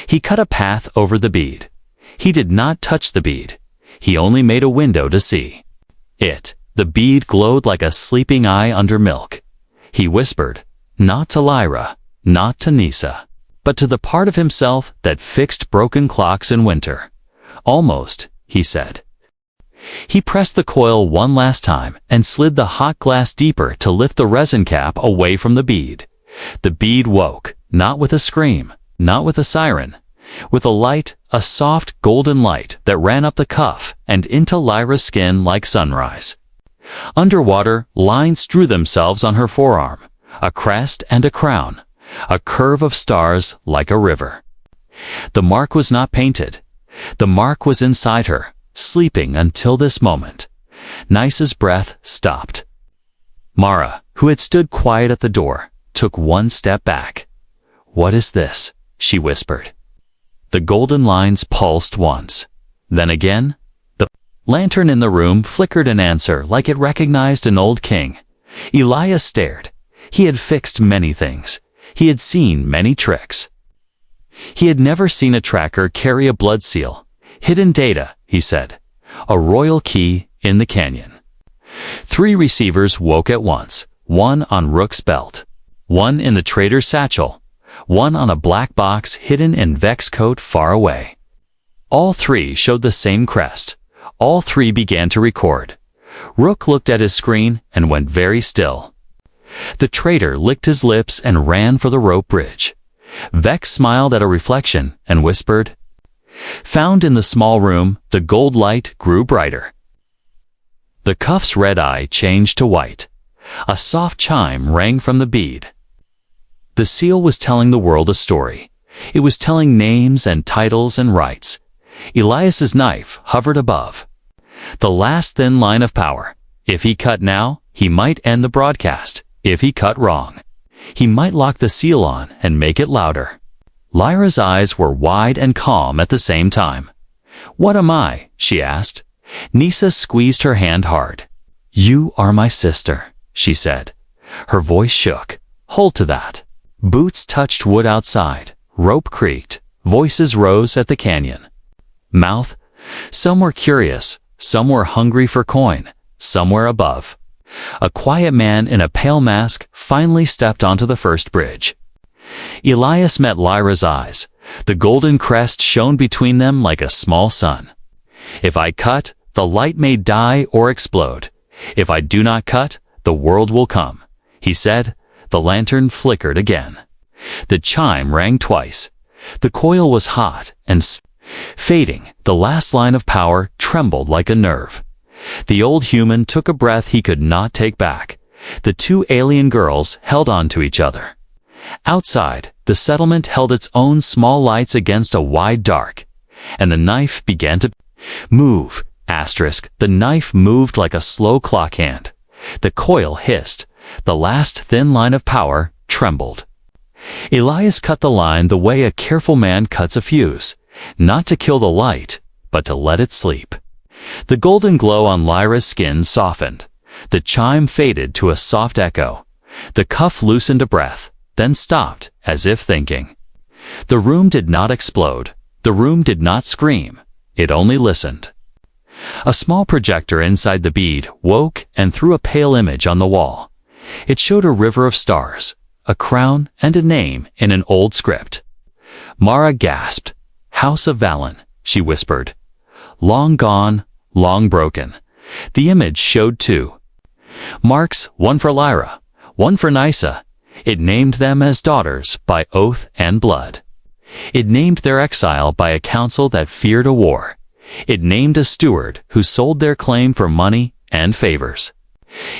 He cut a path over the bead. He did not touch the bead. He only made a window to see. The bead glowed like a sleeping eye under milk. He whispered, not to Lyra, not to Nisa, but to the part of himself that fixed broken clocks in winter. Almost, he said. He pressed the coil one last time and slid the hot glass deeper to lift the resin cap away from the bead. The bead woke, not with a scream, not with a siren, with a light, a soft golden light that ran up the cuff and into Lyra's skin like sunrise. Underwater, lines drew themselves on her forearm, a crest and a crown, a curve of stars like a river. The mark was not painted. The mark was inside her, sleeping until this moment. Nisa's breath stopped. Mara, who had stood quiet at the door, took one step back. What is this? She whispered. The golden lines pulsed once. Then again, the lantern in the room flickered an answer like it recognized an old king. Elias stared. He had fixed many things. He had seen many tricks. He had never seen a tracker carry a blood seal. Hidden data, he said. A royal key in the canyon. 3 receivers woke at once, one on Rook's belt, one in the trader's satchel, one on a black box hidden in Vec's coat far away. All 3 showed the same crest. All 3 began to record. Rook looked at his screen and went very still. The trader licked his lips and ran for the rope bridge. Vec smiled at a reflection and whispered. Found in the small room, the gold light grew brighter. The cuff's red eye changed to white. A soft chime rang from the bead. The seal was telling the world a story. It was telling names and titles and rights. Elias's knife hovered above. The last thin line of power. If he cut now, he might end the broadcast. If he cut wrong, he might lock the seal on and make it louder. Lyra's eyes were wide and calm at the same time. What am I? She asked. Nisa squeezed her hand hard. You are my sister, she said. Her voice shook. Hold to that. Boots touched wood outside. Rope creaked. Voices rose at the canyon. Mouth. Some were curious. Some were hungry for coin. Somewhere above. A quiet man in a pale mask finally stepped onto the first bridge. Elias met Lyra's eyes. The golden crest shone between them like a small sun. If I cut, the light may die or explode. If I do not cut, the world will come, he said. The lantern flickered again. The chime rang twice. The coil was hot and fading. The last line of power trembled like a nerve. The old human took a breath he could not take back. The 2 alien girls held on to each other. Outside, the settlement held its own small lights against a wide dark, and the knife began to move. The knife moved like a slow clock hand. The coil hissed. The last thin line of power trembled. Elias cut the line the way a careful man cuts a fuse, not to kill the light, but to let it sleep. The golden glow on Lyra's skin softened. The chime faded to a soft echo. The cuff loosened a breath, then stopped, as if thinking. The room did not explode. The room did not scream. It only listened. A small projector inside the bead woke and threw a pale image on the wall. It showed a river of stars, a crown, and a name in an old script. Mara gasped. House of Valen, she whispered. Long gone, long broken. The image showed 2 marks, one for Lyra, one for Nisa. It named them as daughters by oath and blood. It named their exile by a council that feared a war. It named a steward who sold their claim for money and favors.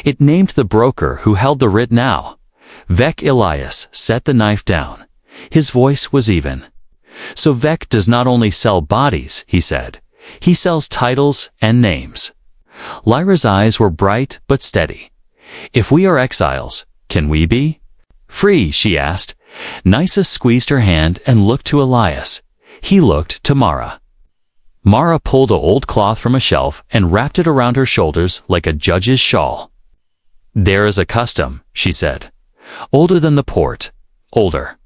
It named the broker who held the writ now. Vec. Elias set the knife down. His voice was even. So Vec does not only sell bodies, he said. He sells titles and names. Lyra's eyes were bright but steady. If we are exiles, can we be free? She asked. Nisa squeezed her hand and looked to Elias. He looked to Mara. Mara pulled an old cloth from a shelf and wrapped it around her shoulders like a judge's shawl. There is a custom, she said. Older than the port. Older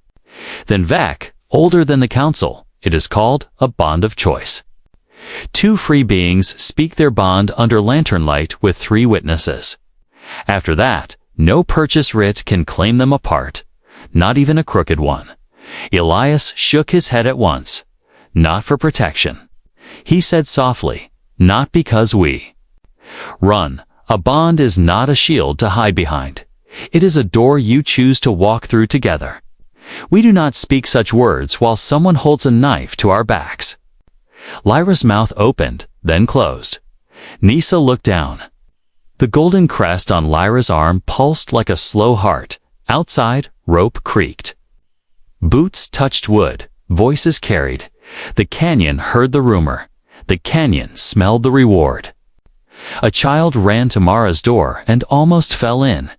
than Vec. Older than the council. It is called a bond of choice. 2 free beings speak their bond under lantern light with 3 witnesses. After that, no purchase writ can claim them apart, not even a crooked one. Elias shook his head at once. Not for protection. He said softly, not because we run. A bond is not a shield to hide behind. It is a door you choose to walk through together. We do not speak such words while someone holds a knife to our backs. Lyra's mouth opened, then closed. Nisa looked down. The golden crest on Lyra's arm pulsed like a slow heart. Outside, rope creaked. Boots touched wood. Voices carried. The canyon heard the rumor. The canyon smelled the reward. A child ran to Mara's door and almost fell in.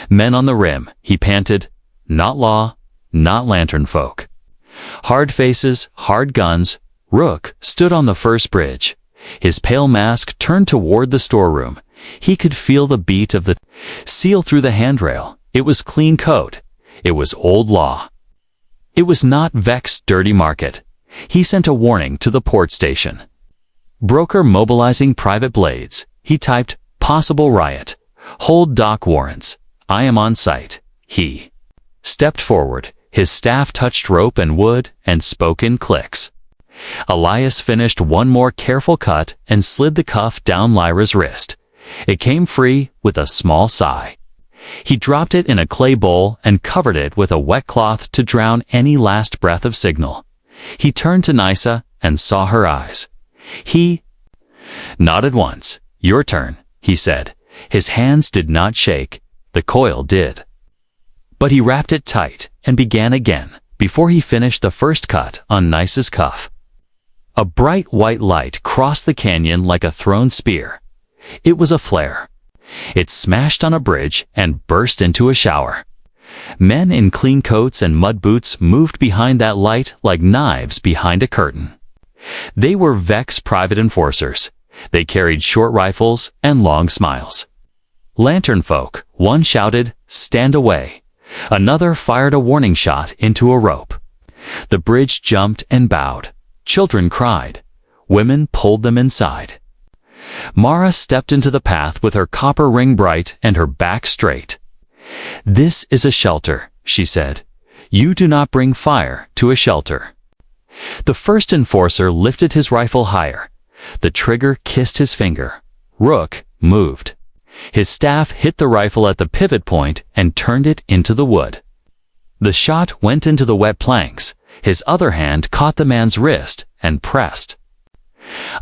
Men on the rim, he panted. Not law, not lantern folk. Hard faces, hard guns. Rook stood on the first bridge. His pale mask turned toward the storeroom. He could feel the beat of the seal through the handrail. It was clean code. It was old law. It was not Vec's dirty market. He sent a warning to the port station. Broker mobilizing private blades. He typed, possible riot. Hold dock warrants. I am on site. He stepped forward. His staff touched rope and wood and spoke in clicks. Elias finished one more careful cut and slid the cuff down Lyra's wrist. It came free with a small sigh. He dropped it in a clay bowl and covered it with a wet cloth to drown any last breath of signal. He turned to Nysa and saw her eyes. He nodded once. Your turn, he said. His hands did not shake. The coil did. But he wrapped it tight and began again before he finished the first cut on Nysa's cuff. A bright white light crossed the canyon like a thrown spear. It was a flare. It smashed on a bridge and burst into a shower. Men in clean coats and mud boots moved behind that light like knives behind a curtain. They were Vec's private enforcers. They carried short rifles and long smiles. Lantern folk, one shouted, "Stand away." Another fired a warning shot into a rope. The bridge jumped and bowed. Children cried. Women pulled them inside. Mara stepped into the path with her copper ring bright and her back straight. "This is a shelter," she said. "You do not bring fire to a shelter." The first enforcer lifted his rifle higher. The trigger kissed his finger. Rook moved. His staff hit the rifle at the pivot point and turned it into the wood. The shot went into the wet planks. His other hand caught the man's wrist and pressed.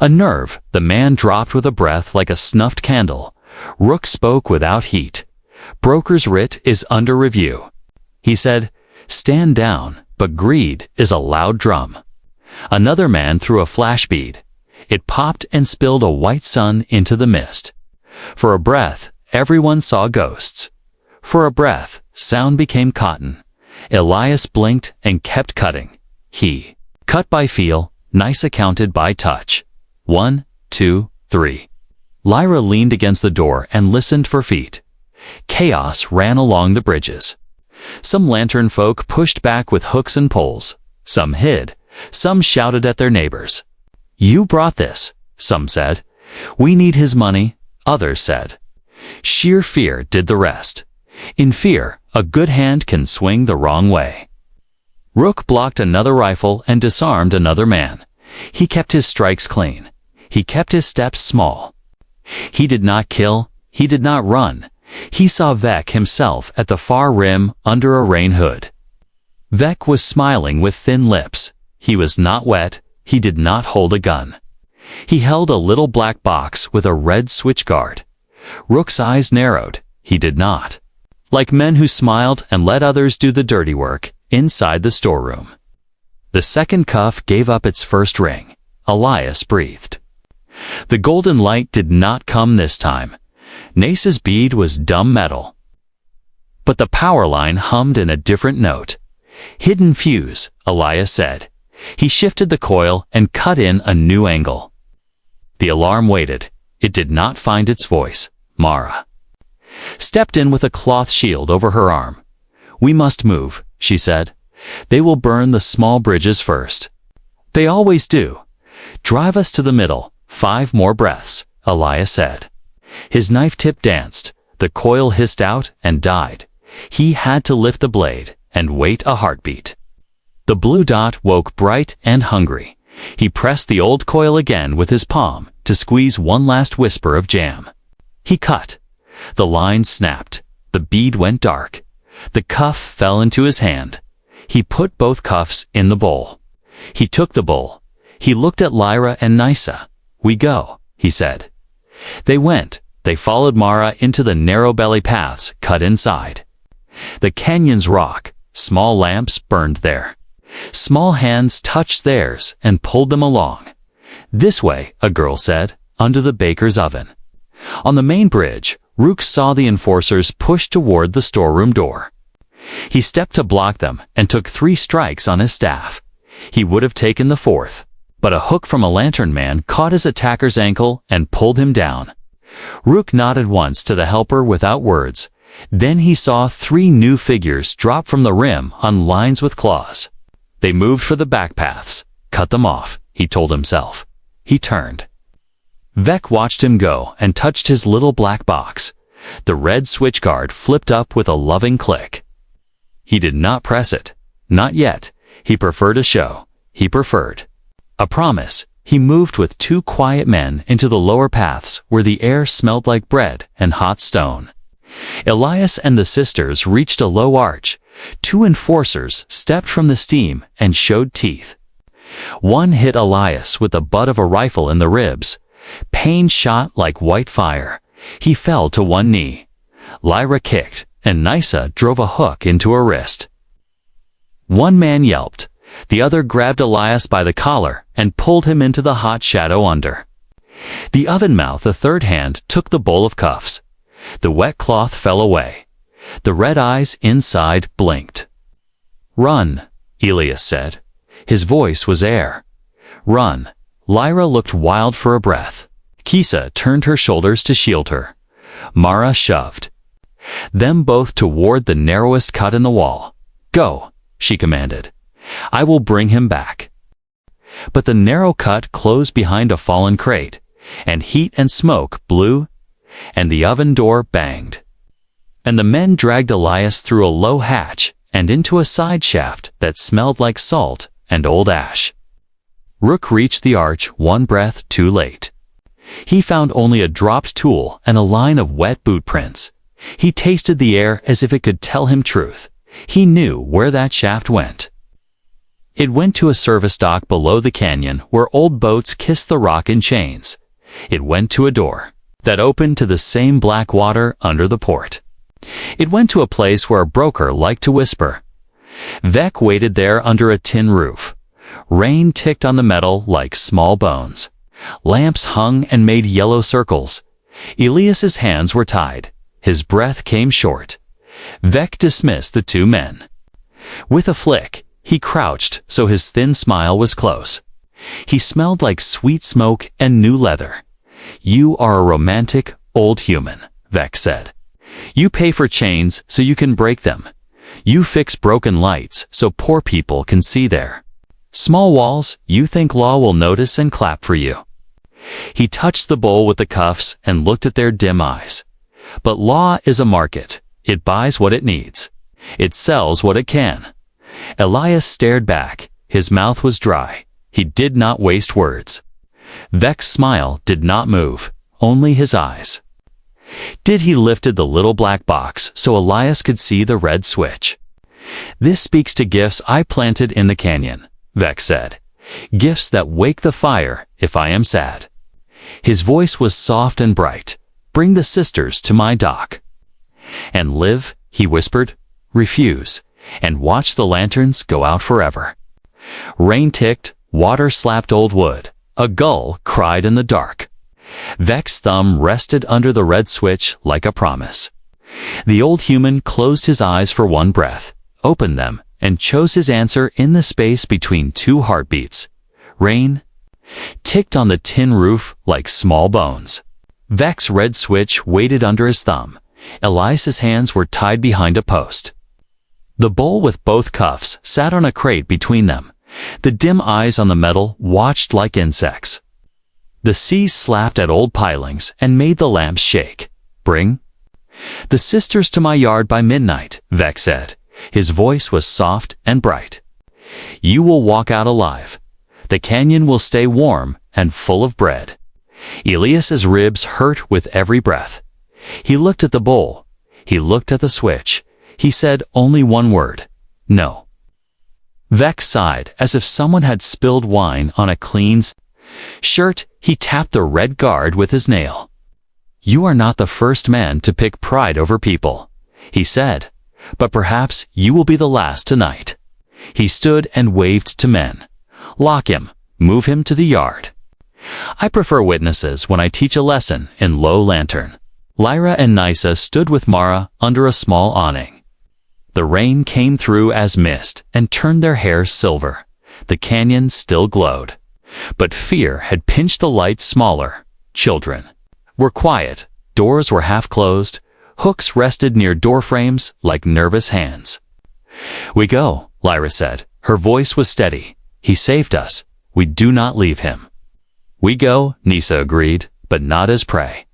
A nerve, the man dropped with a breath like a snuffed candle. Rook spoke without heat. "Broker's writ is under review." He said, "Stand down, but greed is a loud drum." Another man threw a flash bead. It popped and spilled a white sun into the mist. For a breath, everyone saw ghosts. For a breath, sound became cotton. Elias blinked and kept cutting. He cut by feel, Nysa counted by touch. 1, 2, 3. Lyra leaned against the door and listened for feet. Chaos ran along the bridges. Some lantern folk pushed back with hooks and poles. Some hid. Some shouted at their neighbors. "You brought this," some said. "We need his money," others said. Sheer fear did the rest. In fear, a good hand can swing the wrong way. Rook blocked another rifle and disarmed another man. He kept his strikes clean. He kept his steps small. He did not kill. He did not run. He saw Vec himself at the far rim under a rain hood. Vec was smiling with thin lips. He was not wet. He did not hold a gun. He held a little black box with a red switch guard. Rook's eyes narrowed. He did not. Like men who smiled and let others do the dirty work, inside the storeroom. The second cuff gave up its first ring. Elias breathed. The golden light did not come this time. Nysa's bead was dumb metal. But the power line hummed in a different note. "Hidden fuse," Elias said. He shifted the coil and cut in a new angle. The alarm waited. It did not find its voice. Mara stepped in with a cloth shield over her arm. "We must move," she said. "They will burn the small bridges first. They always do. Drive us to the middle. 5 more breaths," Elias said. His knife tip danced. The coil hissed out and died. He had to lift the blade and wait a heartbeat. The blue dot woke bright and hungry. He pressed the old coil again with his palm to squeeze one last whisper of jam. He cut. The line snapped. The bead went dark. The cuff fell into his hand. He put both cuffs in the bowl. He took the bowl. He looked at Lyra and Nysa. "We go," he said. They went. They followed Mara into the narrow belly paths cut inside. The canyon's rock. Small lamps burned there. Small hands touched theirs and pulled them along. "This way," a girl said, "under the baker's oven." On the main bridge, Rook saw the enforcers push toward the storeroom door. He stepped to block them and took 3 strikes on his staff. He would have taken the 4th, but a hook from a lantern man caught his attacker's ankle and pulled him down. Rook nodded once to the helper without words. Then he saw 3 new figures drop from the rim on lines with claws. They moved for the back paths. Cut them off, he told himself. He turned. Vec watched him go and touched his little black box. The red switch guard flipped up with a loving click. He did not press it. Not yet. He preferred a show. He preferred a promise. He moved with two quiet men into the lower paths where the air smelled like bread and hot stone. Elias and the sisters reached a low arch. Two enforcers stepped from the steam and showed teeth. One hit Elias with the butt of a rifle in the ribs. Pain shot like white fire. He fell to one knee. Lyra kicked, and Nysa drove a hook into her wrist. One man yelped. The other grabbed Elias by the collar and pulled him into the hot shadow under. The oven mouth, a third hand, took the bowl of cuffs. The wet cloth fell away. The red eyes inside blinked. "Run," Elias said. His voice was air. "Run." Lyra looked wild for a breath. Kisa turned her shoulders to shield her. Mara shoved them both toward the narrowest cut in the wall. "Go," she commanded. "I will bring him back." But the narrow cut closed behind a fallen crate, and heat and smoke blew, and the oven door banged. And the men dragged Elias through a low hatch and into a side shaft that smelled like salt and old ash. Rook reached the arch one breath too late. He found only a dropped tool and a line of wet boot prints. He tasted the air as if it could tell him truth. He knew where that shaft went. It went to a service dock below the canyon where old boats kissed the rock in chains. It went to a door that opened to the same black water under the port. It went to a place where a broker liked to whisper. Vec waited there under a tin roof. Rain ticked on the metal like small bones. Lamps hung and made yellow circles. Elias's hands were tied. His breath came short. Vec dismissed the two men. With a flick, he crouched so his thin smile was close. He smelled like sweet smoke and new leather. "You are a romantic, old human," Vec said. "You pay for chains so you can break them. You fix broken lights so poor people can see there. Small walls, you think law will notice and clap for you." He touched the bowl with the cuffs and looked at their dim eyes. But law is a market. It buys what it needs. It sells what it can. Elias stared back. His mouth was dry. He did not waste words. Vec's smile did not move, only his eyes. Did he lifted the little black box so Elias could see the red switch. "This speaks to gifts I planted in the canyon," Vec said. "Gifts that wake the fire if I am sad." His voice was soft and bright. "Bring the sisters to my dock." "And live," he whispered. "Refuse, and watch the lanterns go out forever." Rain ticked, water slapped old wood. A gull cried in the dark. Vec's thumb rested under the red switch like a promise. The old human closed his eyes for one breath, opened them, and chose his answer in the space between two heartbeats. Rain ticked on the tin roof like small bones. Vec's red switch waited under his thumb. Elias's hands were tied behind a post. The bowl with both cuffs sat on a crate between them. The dim eyes on the metal watched like insects. The sea slapped at old pilings and made the lamps shake. "Bring the sisters to my yard by midnight," Vec said. His voice was soft and bright. "You will walk out alive. The canyon will stay warm and full of bread." Elias's ribs hurt with every breath. He looked at the bowl. He looked at the switch. He said only one word. "No." Vec sighed as if someone had spilled wine on a clean shirt. He tapped the red guard with his nail. "You are not the first man to pick pride over people," he said, "but perhaps you will be the last tonight." He stood and waved to men. "Lock him. Move him to the yard. I prefer witnesses when I teach a lesson in low lantern." Lyra and Nysa stood with Mara under a small awning. The rain came through as mist and turned their hair silver. The canyon still glowed. But fear had pinched the lights smaller. Children were quiet. Doors were half closed. Hooks rested near doorframes like nervous hands. "We go," Lyra said. Her voice was steady. "He saved us. We do not leave him." "We go," Nysa agreed, but not as prey.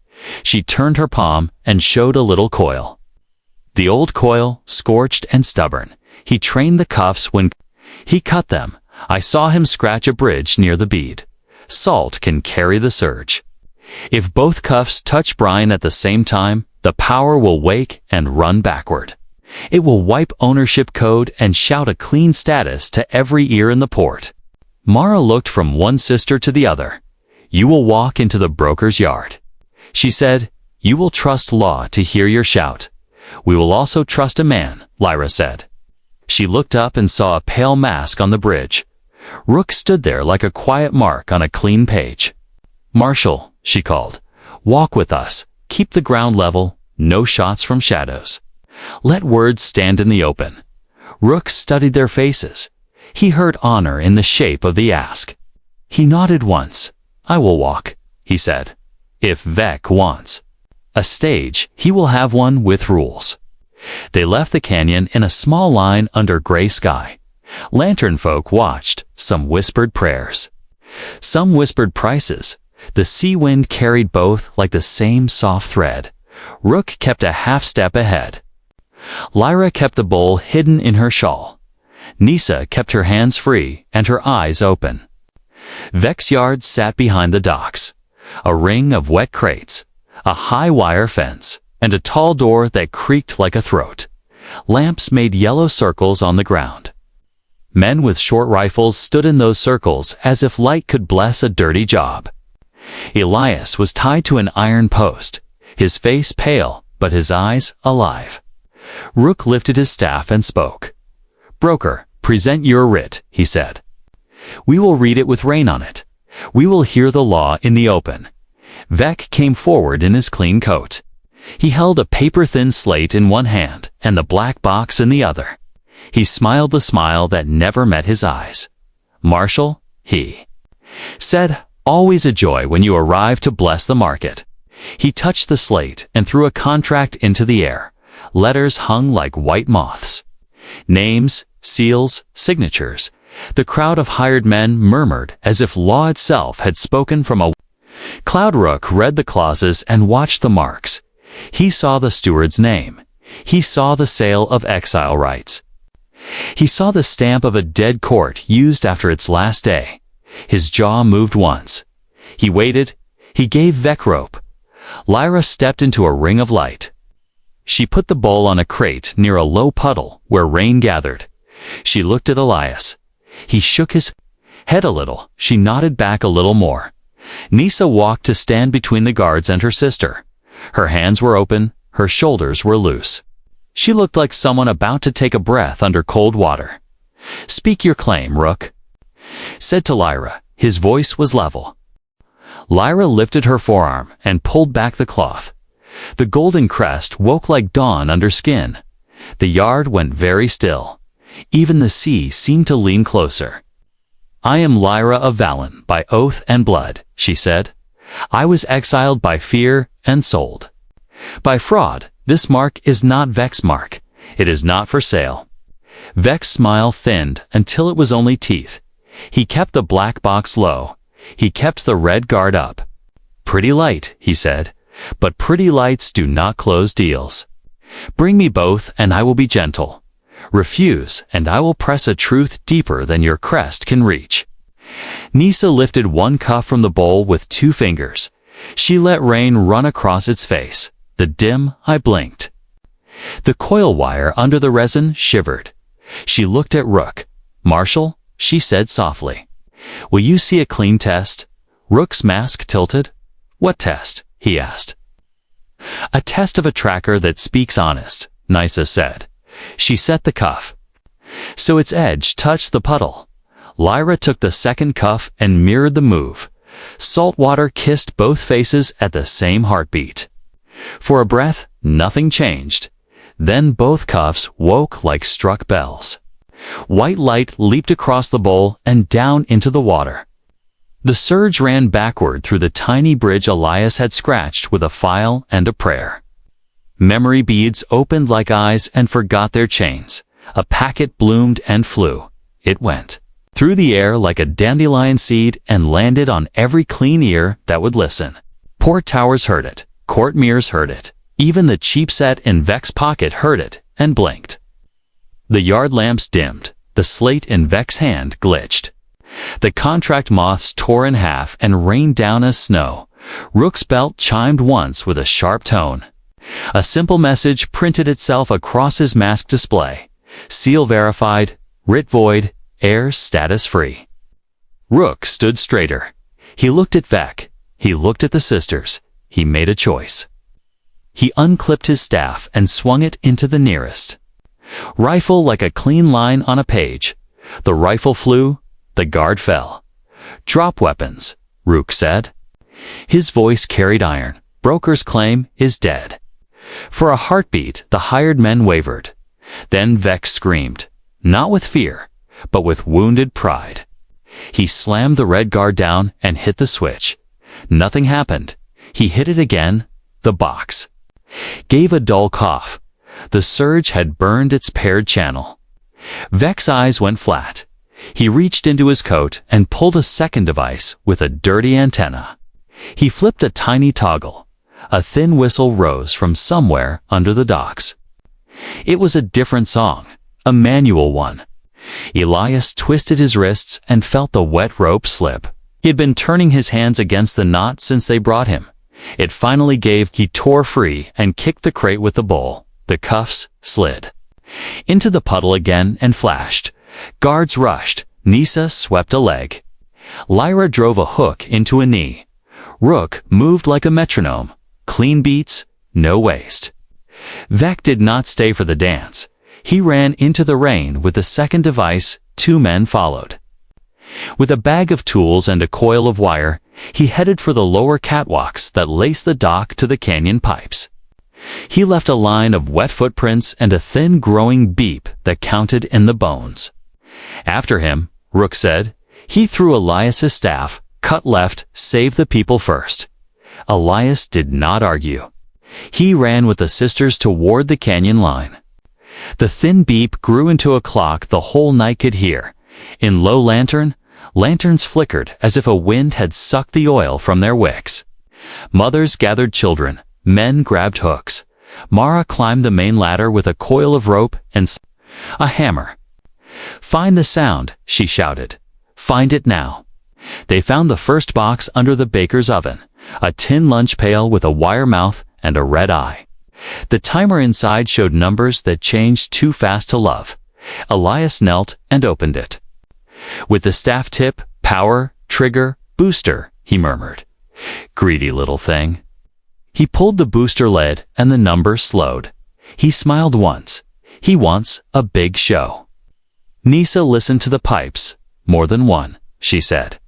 She turned her palm and showed a little coil. The old coil, scorched and stubborn. He trained the cuffs when he cut them. I saw him scratch a bridge near the bead. Salt can carry the surge. If both cuffs touch brine at the same time, the power will wake and run backward. It will wipe ownership code and shout a clean status to every ear in the port. Mara looked from one sister to the other. You will walk into the broker's yard. She said, you will trust law to hear your shout. We will also trust a man, Lyra said. She looked up and saw a pale mask on the bridge. Rook stood there like a quiet mark on a clean page. Marshal, she called, walk with us. Keep the ground level, no shots from shadows. Let words stand in the open. Rook studied their faces. He heard honor in the shape of the ask. He nodded once. I will walk, he said. If Vec wants a stage, he will have one with rules. They left the canyon in a small line under gray sky. Lantern folk watched, some whispered prayers. Some whispered prices. The sea wind carried both like the same soft thread. Rook kept a half step ahead. Lyra kept the bowl hidden in her shawl. Nisa kept her hands free and her eyes open. Vec's yard sat behind the docks. A ring of wet crates, a high wire fence, and a tall door that creaked like a throat. Lamps made yellow circles on the ground. Men with short rifles stood in those circles as if light could bless a dirty job. Elias was tied to an iron post, his face pale, but his eyes alive. Rook lifted his staff and spoke. Broker, present your writ, he said. We will read it with rain on it. We will hear the law in the open. Vec came forward in his clean coat. He held a paper-thin slate in one hand and the black box in the other. He smiled the smile that never met his eyes. Marshal, he said, always a joy when you arrive to bless the market. He touched the slate and threw a contract into the air. Letters hung like white moths. Names, seals, signatures. The crowd of hired men murmured as if law itself had spoken from a Cloud Rook read the clauses and watched the marks. He saw the steward's name. He saw the sale of exile rights. He saw the stamp of a dead court used after its last day. His jaw moved once. He waited. He gave Vec rope. Lyra stepped into a ring of light. She put the bowl on a crate near a low puddle where rain gathered. She looked at Elias. He shook his head a little. She nodded back a little more. Nisa walked to stand between the guards and her sister. Her hands were open. Her shoulders were loose. She looked like someone about to take a breath under cold water. Speak your claim, Rook, said to Lyra. His voice was level. Lyra lifted her forearm and pulled back the cloth. The golden crest woke like dawn under skin. The yard went very still. Even the sea seemed to lean closer. I am Lyra of Valen by oath and blood, she said. I was exiled by fear and sold. By fraud, this mark is not Vec's mark. It is not for sale. Vec's smile thinned until it was only teeth. He kept the black box low. He kept the red guard up. Pretty light, he said, but pretty lights do not close deals. Bring me both and I will be gentle. Refuse and I will press a truth deeper than your crest can reach. Nisa lifted one cuff from the bowl with 2 fingers. She let rain run across its face. The dim eye blinked. The coil wire under the resin shivered. She looked at Rook. Marshal, she said softly. Will you see a clean test? Rook's mask tilted. What test? He asked. A test of a tracker that speaks honest, Nisa said. She set the cuff. So its edge touched the puddle. Lyra took the second cuff and mirrored the move. Salt water kissed both faces at the same heartbeat. For a breath, nothing changed. Then both cuffs woke like struck bells. White light leaped across the bowl and down into the water. The surge ran backward through the tiny bridge Elias had scratched with a file and a prayer. Memory beads opened like eyes and forgot their chains. A packet bloomed and flew. It went through the air like a dandelion seed and landed on every clean ear that would listen. Port Towers heard it. Court Mears heard it. Even the cheapset in Vec's pocket heard it and blinked. The yard lamps dimmed. The slate in Vec's hand glitched. The contract moths tore in half and rained down as snow. Rook's belt chimed once with a sharp tone. A simple message printed itself across his mask display. Seal verified, writ void, heirs status free. Rook stood straighter. He looked at Vec. He looked at the sisters. He made a choice. He unclipped his staff and swung it into the nearest. Rifle like a clean line on a page. The rifle flew. The guard fell. Drop weapons, Rook said. His voice carried iron. Broker's claim is dead. For a heartbeat, the hired men wavered. Then Vec screamed, not with fear, but with wounded pride. He slammed the red guard down and hit the switch. Nothing happened. He hit it again. The box gave a dull cough. The surge had burned its paired channel. Vec's eyes went flat. He reached into his coat and pulled a second device with a dirty antenna. He flipped a tiny toggle. A thin whistle rose from somewhere under the docks. It was a different song, a manual one. Elias twisted his wrists and felt the wet rope slip. He had been turning his hands against the knot since they brought him. It finally gave. He tore free and kicked the crate with the bull. The cuffs slid into the puddle again and flashed. Guards rushed. Nisa swept a leg. Lyra drove a hook into a knee. Rook moved like a metronome. Clean beats, no waste. Vec did not stay for the dance. He ran into the rain with the second device. 2 men followed. With a bag of tools and a coil of wire, he headed for the lower catwalks that laced the dock to the canyon pipes. He left a line of wet footprints and a thin growing beep that counted in the bones. After him, Rook said. He threw Elias's staff, cut left, save the people first. Elias did not argue. He ran with the sisters toward the canyon line. The thin beep grew into a clock the whole night could hear. In low lanterns flickered as if a wind had sucked the oil from their wicks. Mothers gathered children. Men grabbed hooks. Mara climbed the main ladder with a coil of rope and a hammer. "Find the sound," she shouted. "Find it now." They found the first box under the baker's oven, a tin lunch pail with a wire mouth and a red eye. The timer inside showed numbers that changed too fast to love. Elias knelt and opened it. With the staff tip, power, trigger, booster, he murmured. Greedy little thing. He pulled the booster lid and the number slowed. He smiled once. He wants a big show. Nisa listened to the pipes. More than one, she said.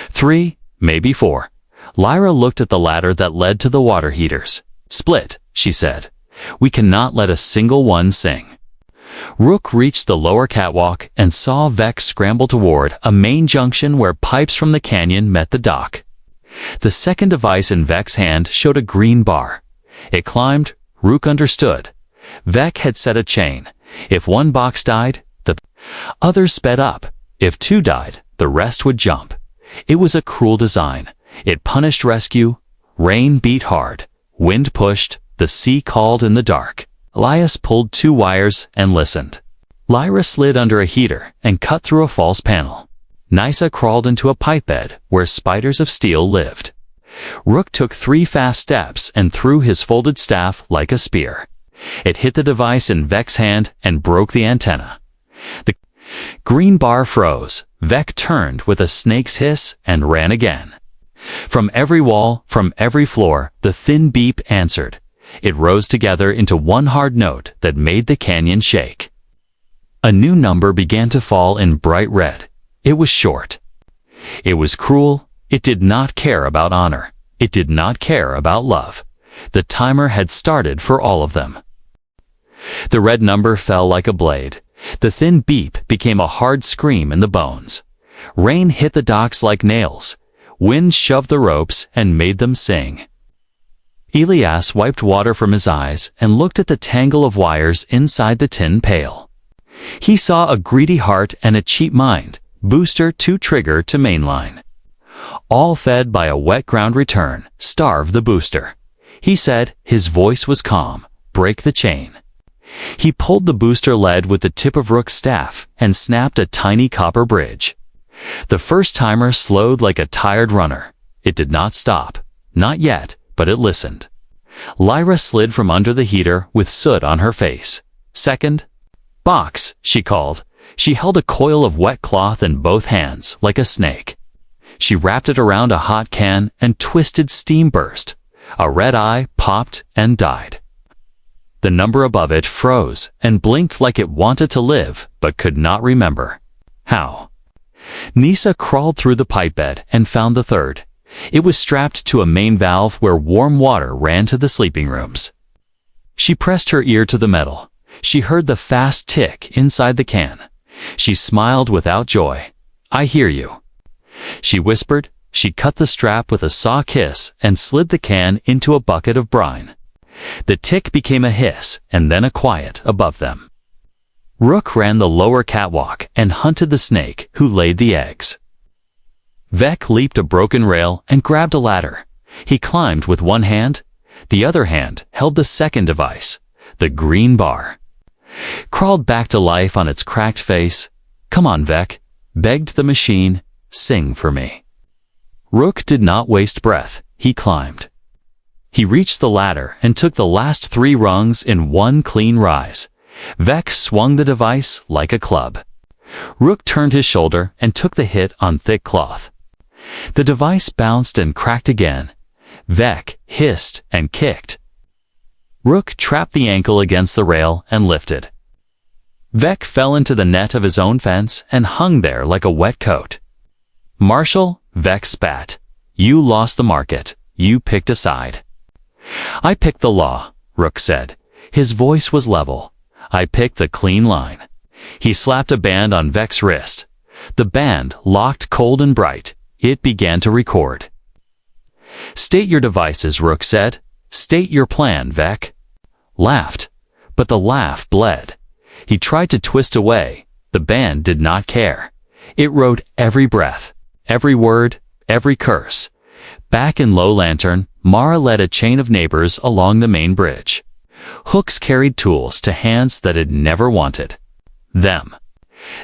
3, maybe 4. Lyra looked at the ladder that led to the water heaters. Split, she said. We cannot let a single one sing. Rook reached the lower catwalk and saw Vec scramble toward a main junction where pipes from the canyon met the dock. The second device in Vec's hand showed a green bar. It climbed. Rook understood. Vec had set a chain. If one box died, the others sped up. If 2 died, the rest would jump. It was a cruel design. It punished rescue. Rain beat hard. Wind pushed. The sea called in the dark. Elias pulled 2 wires and listened. Lyra slid under a heater and cut through a false panel. Nisa crawled into a pipe bed where spiders of steel lived. Rook took 3 fast steps and threw his folded staff like a spear. It hit the device in Vec's hand and broke the antenna. The green bar froze. Vec turned with a snake's hiss and ran again. From every wall, from every floor, the thin beep answered. It rose together into one hard note that made the canyon shake. A new number began to fall in bright red. It was short. It was cruel. It did not care about honor. It did not care about love. The timer had started for all of them. The red number fell like a blade. The thin beep became a hard scream in the bones. Rain hit the docks like nails. Wind shoved the ropes and made them sing. Elias wiped water from his eyes and looked at the tangle of wires inside the tin pail. He saw a greedy heart and a cheap mind. Booster to trigger to mainline. all fed by a wet ground return, starve the booster. He said, his voice was calm, break the chain. He pulled the booster lead with the tip of Rook's staff and snapped a tiny copper bridge. The first timer slowed like a tired runner. It did not stop. Not yet, but it listened. Lyra slid from under the heater with soot on her face. Second. Box, she called. She held a coil of wet cloth in both hands, like a snake. She wrapped it around a hot can and twisted steam burst. A red eye popped and died. The number above it froze and blinked like it wanted to live, but could not remember. How? Nisa crawled through the pipe bed and found the third. It was strapped to a main valve where warm water ran to the sleeping rooms. She pressed her ear to the metal. She heard the fast tick inside the can. She smiled without joy. I hear you. She whispered. She cut the strap with a saw kiss and slid the can into a bucket of brine. The tick became a hiss and then a quiet above them. Rook ran the lower catwalk and hunted the snake who laid the eggs. Vec leaped a broken rail and grabbed a ladder. He climbed with one hand. The other hand held the second device, the green bar. Crawled back to life on its cracked face. Come on, Vec, begged the machine, sing for me. Rook did not waste breath. He climbed. He reached the ladder and took the last 3 rungs in one clean rise. Vec swung the device like a club. Rook turned his shoulder and took the hit on thick cloth. The device bounced and cracked again. Vec hissed and kicked. Rook trapped the ankle against the rail and lifted. Vec fell into the net of his own fence and hung there like a wet coat. Marshall, Vec spat. You lost the market. You picked a side. I picked the law, Rook said. His voice was level. I picked the clean line. He slapped a band on Vec's wrist. The band locked cold and bright. It began to record. State your devices, Rook said. State your plan, Vec. Laughed. But the laugh bled. He tried to twist away. The band did not care. It wrote every breath, every word, every curse. Back in Low Lantern, Mara led a chain of neighbors along the main bridge. Hooks carried tools to hands that had never wanted them.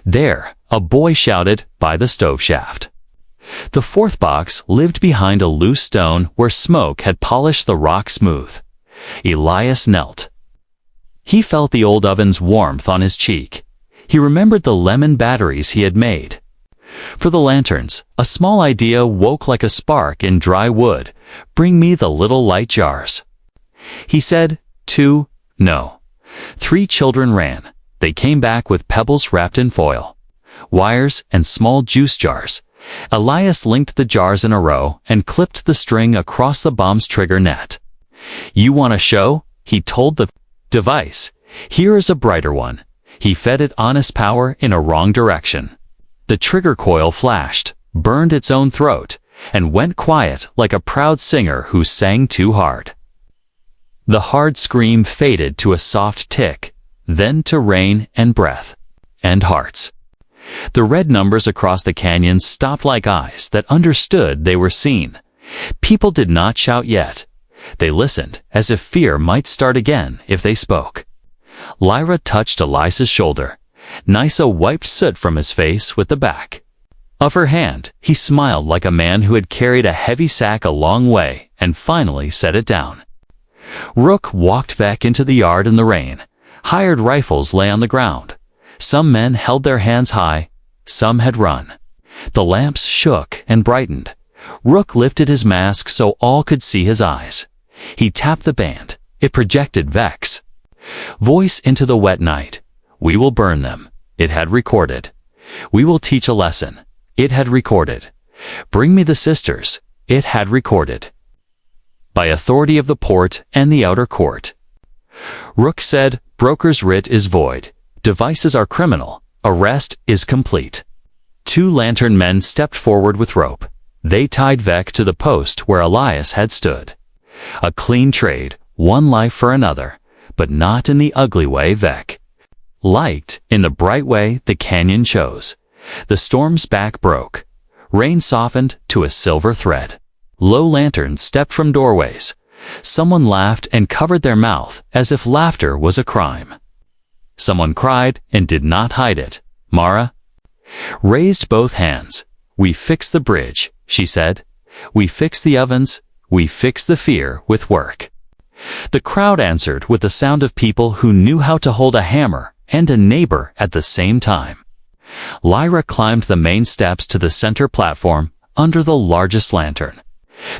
There, a boy shouted by the stove shaft. The fourth box lived behind a loose stone where smoke had polished the rock smooth. Elias knelt. He felt the old oven's warmth on his cheek. He remembered the lemon batteries he had made. For the lanterns, a small idea woke like a spark in dry wood. Bring me the little light jars. He said, 2, no. 3 children ran. They came back with pebbles wrapped in foil, wires, and small juice jars. Elias linked the jars in a row and clipped the string across the bomb's trigger net. You want a show? He told the device. Here is a brighter one. He fed it honest power in a wrong direction. The trigger coil flashed, burned its own throat, and went quiet like a proud singer who sang too hard. The hard scream faded to a soft tick, then to rain and breath, and hearts. The red numbers across the canyon stopped like eyes that understood they were seen. People did not shout yet. They listened, as if fear might start again if they spoke. Lyra touched Elias's shoulder. Nisa wiped soot from his face with the back of her hand. He smiled like a man who had carried a heavy sack a long way and finally set it down. Rook walked back into the yard in the rain. Hired rifles lay on the ground. Some men held their hands high. Some had run. The lamps shook and brightened. Rook lifted his mask so all could see his eyes. He tapped the band. It projected Vec's voice into the wet night. We will burn them. It had recorded. We will teach a lesson. It had recorded. Bring me the sisters. It had recorded. By authority of the port and the outer court. Rook said, broker's writ is void. Devices are criminal. Arrest is complete. 2 lantern men stepped forward with rope. They tied Vec to the post where Elias had stood. A clean trade, one life for another, but not in the ugly way Vec liked, in the bright way the canyon chose. The storm's back broke. Rain softened to a silver thread. Low lanterns stepped from doorways. Someone laughed and covered their mouth as if laughter was a crime. Someone cried and did not hide it. Mara raised both hands. "We fix the bridge," she said. "We fix the ovens. We fix the fear with work." The crowd answered with the sound of people who knew how to hold a hammer and a neighbor at the same time. Lyra climbed the main steps to the center platform under the largest lantern.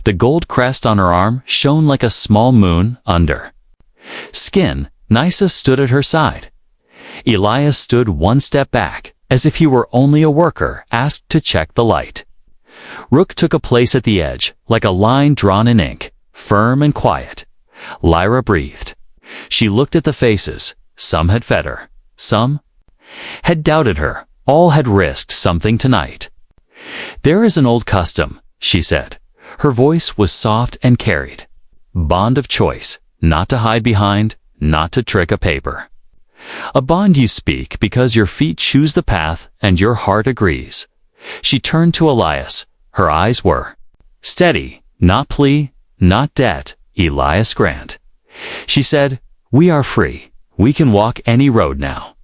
The gold crest on her arm shone like a small moon under. Skin, Nysa stood at her side. Elias stood one step back, as if he were only a worker asked to check the light. Rook took a place at the edge, like a line drawn in ink, firm and quiet. Lyra breathed. She looked at the faces. Some had fed her. Some had doubted her. All had risked something tonight. "There is an old custom," she said. Her voice was soft and carried. "Bond of choice, not to hide behind, not to trick a paper. A bond you speak because your feet choose the path and your heart agrees." She turned to Elias. Her eyes were steady, not plea, not debt. "Elias Grant," she said, "we are free. We can walk any road now.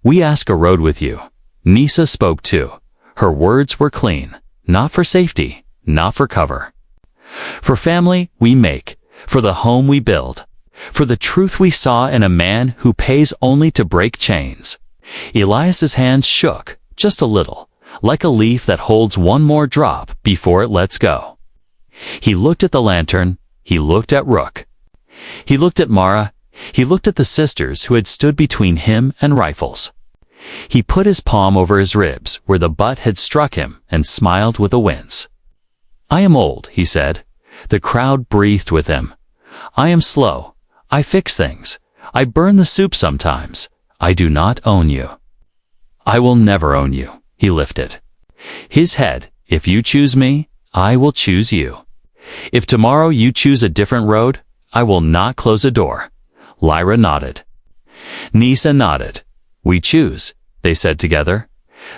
We ask a road with you." Nysa spoke too. Her words were clean, not for safety, not for cover. "For family we make, for the home we build, for the truth we saw in a man who pays only to break chains." Elias's hands shook, just a little, like a leaf that holds one more drop before it lets go. He looked at the lantern. He looked at Rook. He looked at Mara. He looked at the sisters who had stood between him and rifles. He put his palm over his ribs where the butt had struck him and smiled with a wince. "I am old," he said. The crowd breathed with him. "I am slow. I fix things. I burn the soup sometimes. I do not own you." "I will never own you," he lifted his head. "If you choose me, I will choose you. If tomorrow you choose a different road, I will not close a door." Lyra nodded. Nysa nodded. "We choose," they said together.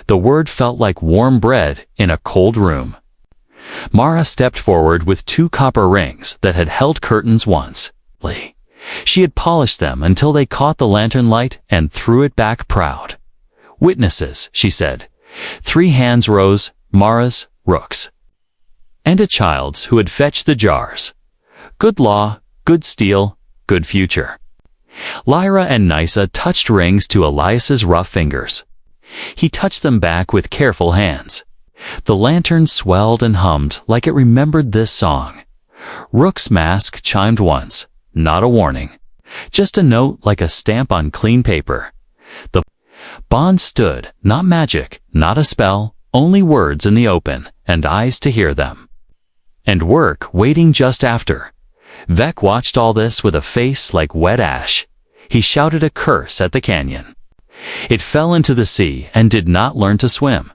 The word felt like warm bread in a cold room. Mara stepped forward with 2 copper rings that had held curtains once. She had polished them until they caught the lantern light and threw it back proud. "Witnesses," she said. 3 hands rose, Mara's, Rook's, and a child's who had fetched the jars. Good law, good steel, good future. Lyra and Nysa touched rings to Elias's rough fingers. He touched them back with careful hands. The lantern swelled and hummed like it remembered this song. Rook's mask chimed once, not a warning, just a note like a stamp on clean paper. The bond stood, not magic, not a spell, only words in the open, and eyes to hear them. And work waiting just after. Vec watched all this with a face like wet ash. He shouted a curse at the canyon. It fell into the sea and did not learn to swim.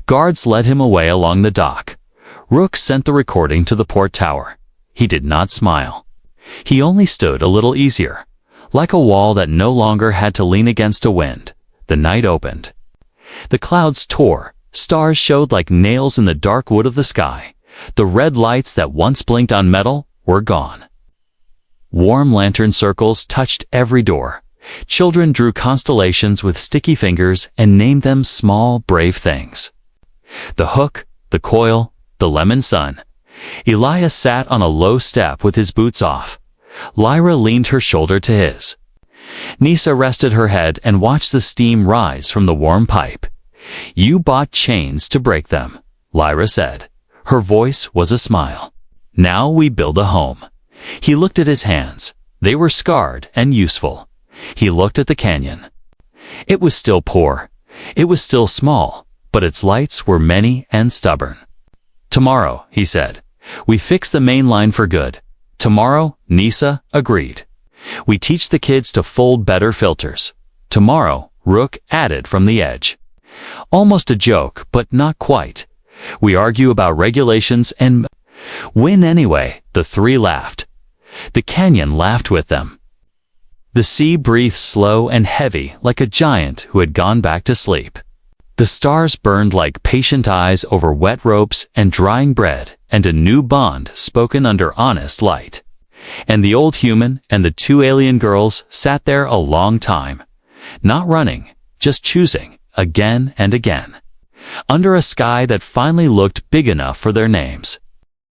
Guards led him away along the dock. Rook sent the recording to the port tower. He did not smile. He only stood a little easier, like a wall that no longer had to lean against a wind. The night opened. The clouds tore. Stars showed like nails in the dark wood of the sky. The red lights that once blinked on metal were gone. Warm lantern circles touched every door. Children drew constellations with sticky fingers and named them small, brave things. The hook, the coil, the lemon sun. Elias sat on a low step with his boots off. Lyra leaned her shoulder to his. Nysa rested her head and watched the steam rise from the warm pipe. "You bought chains to break them," Lyra said. Her voice was a smile. "Now we build a home." He looked at his hands. They were scarred and useful. He looked at the canyon. It was still poor. It was still small, but its lights were many and stubborn. "Tomorrow," he said, "we fix the main line for good." "Tomorrow," Nysa agreed. "We teach the kids to fold better filters." "Tomorrow," Rook added from the edge. Almost a joke, but not quite. "We argue about regulations and win anyway." The 3 laughed. The canyon laughed with them. The sea breathed slow and heavy like a giant who had gone back to sleep. The stars burned like patient eyes over wet ropes and drying bread, and a new bond spoken under honest light. And the old human and the two alien girls sat there a long time, not running, just choosing, again and again, under a sky that finally looked big enough for their names.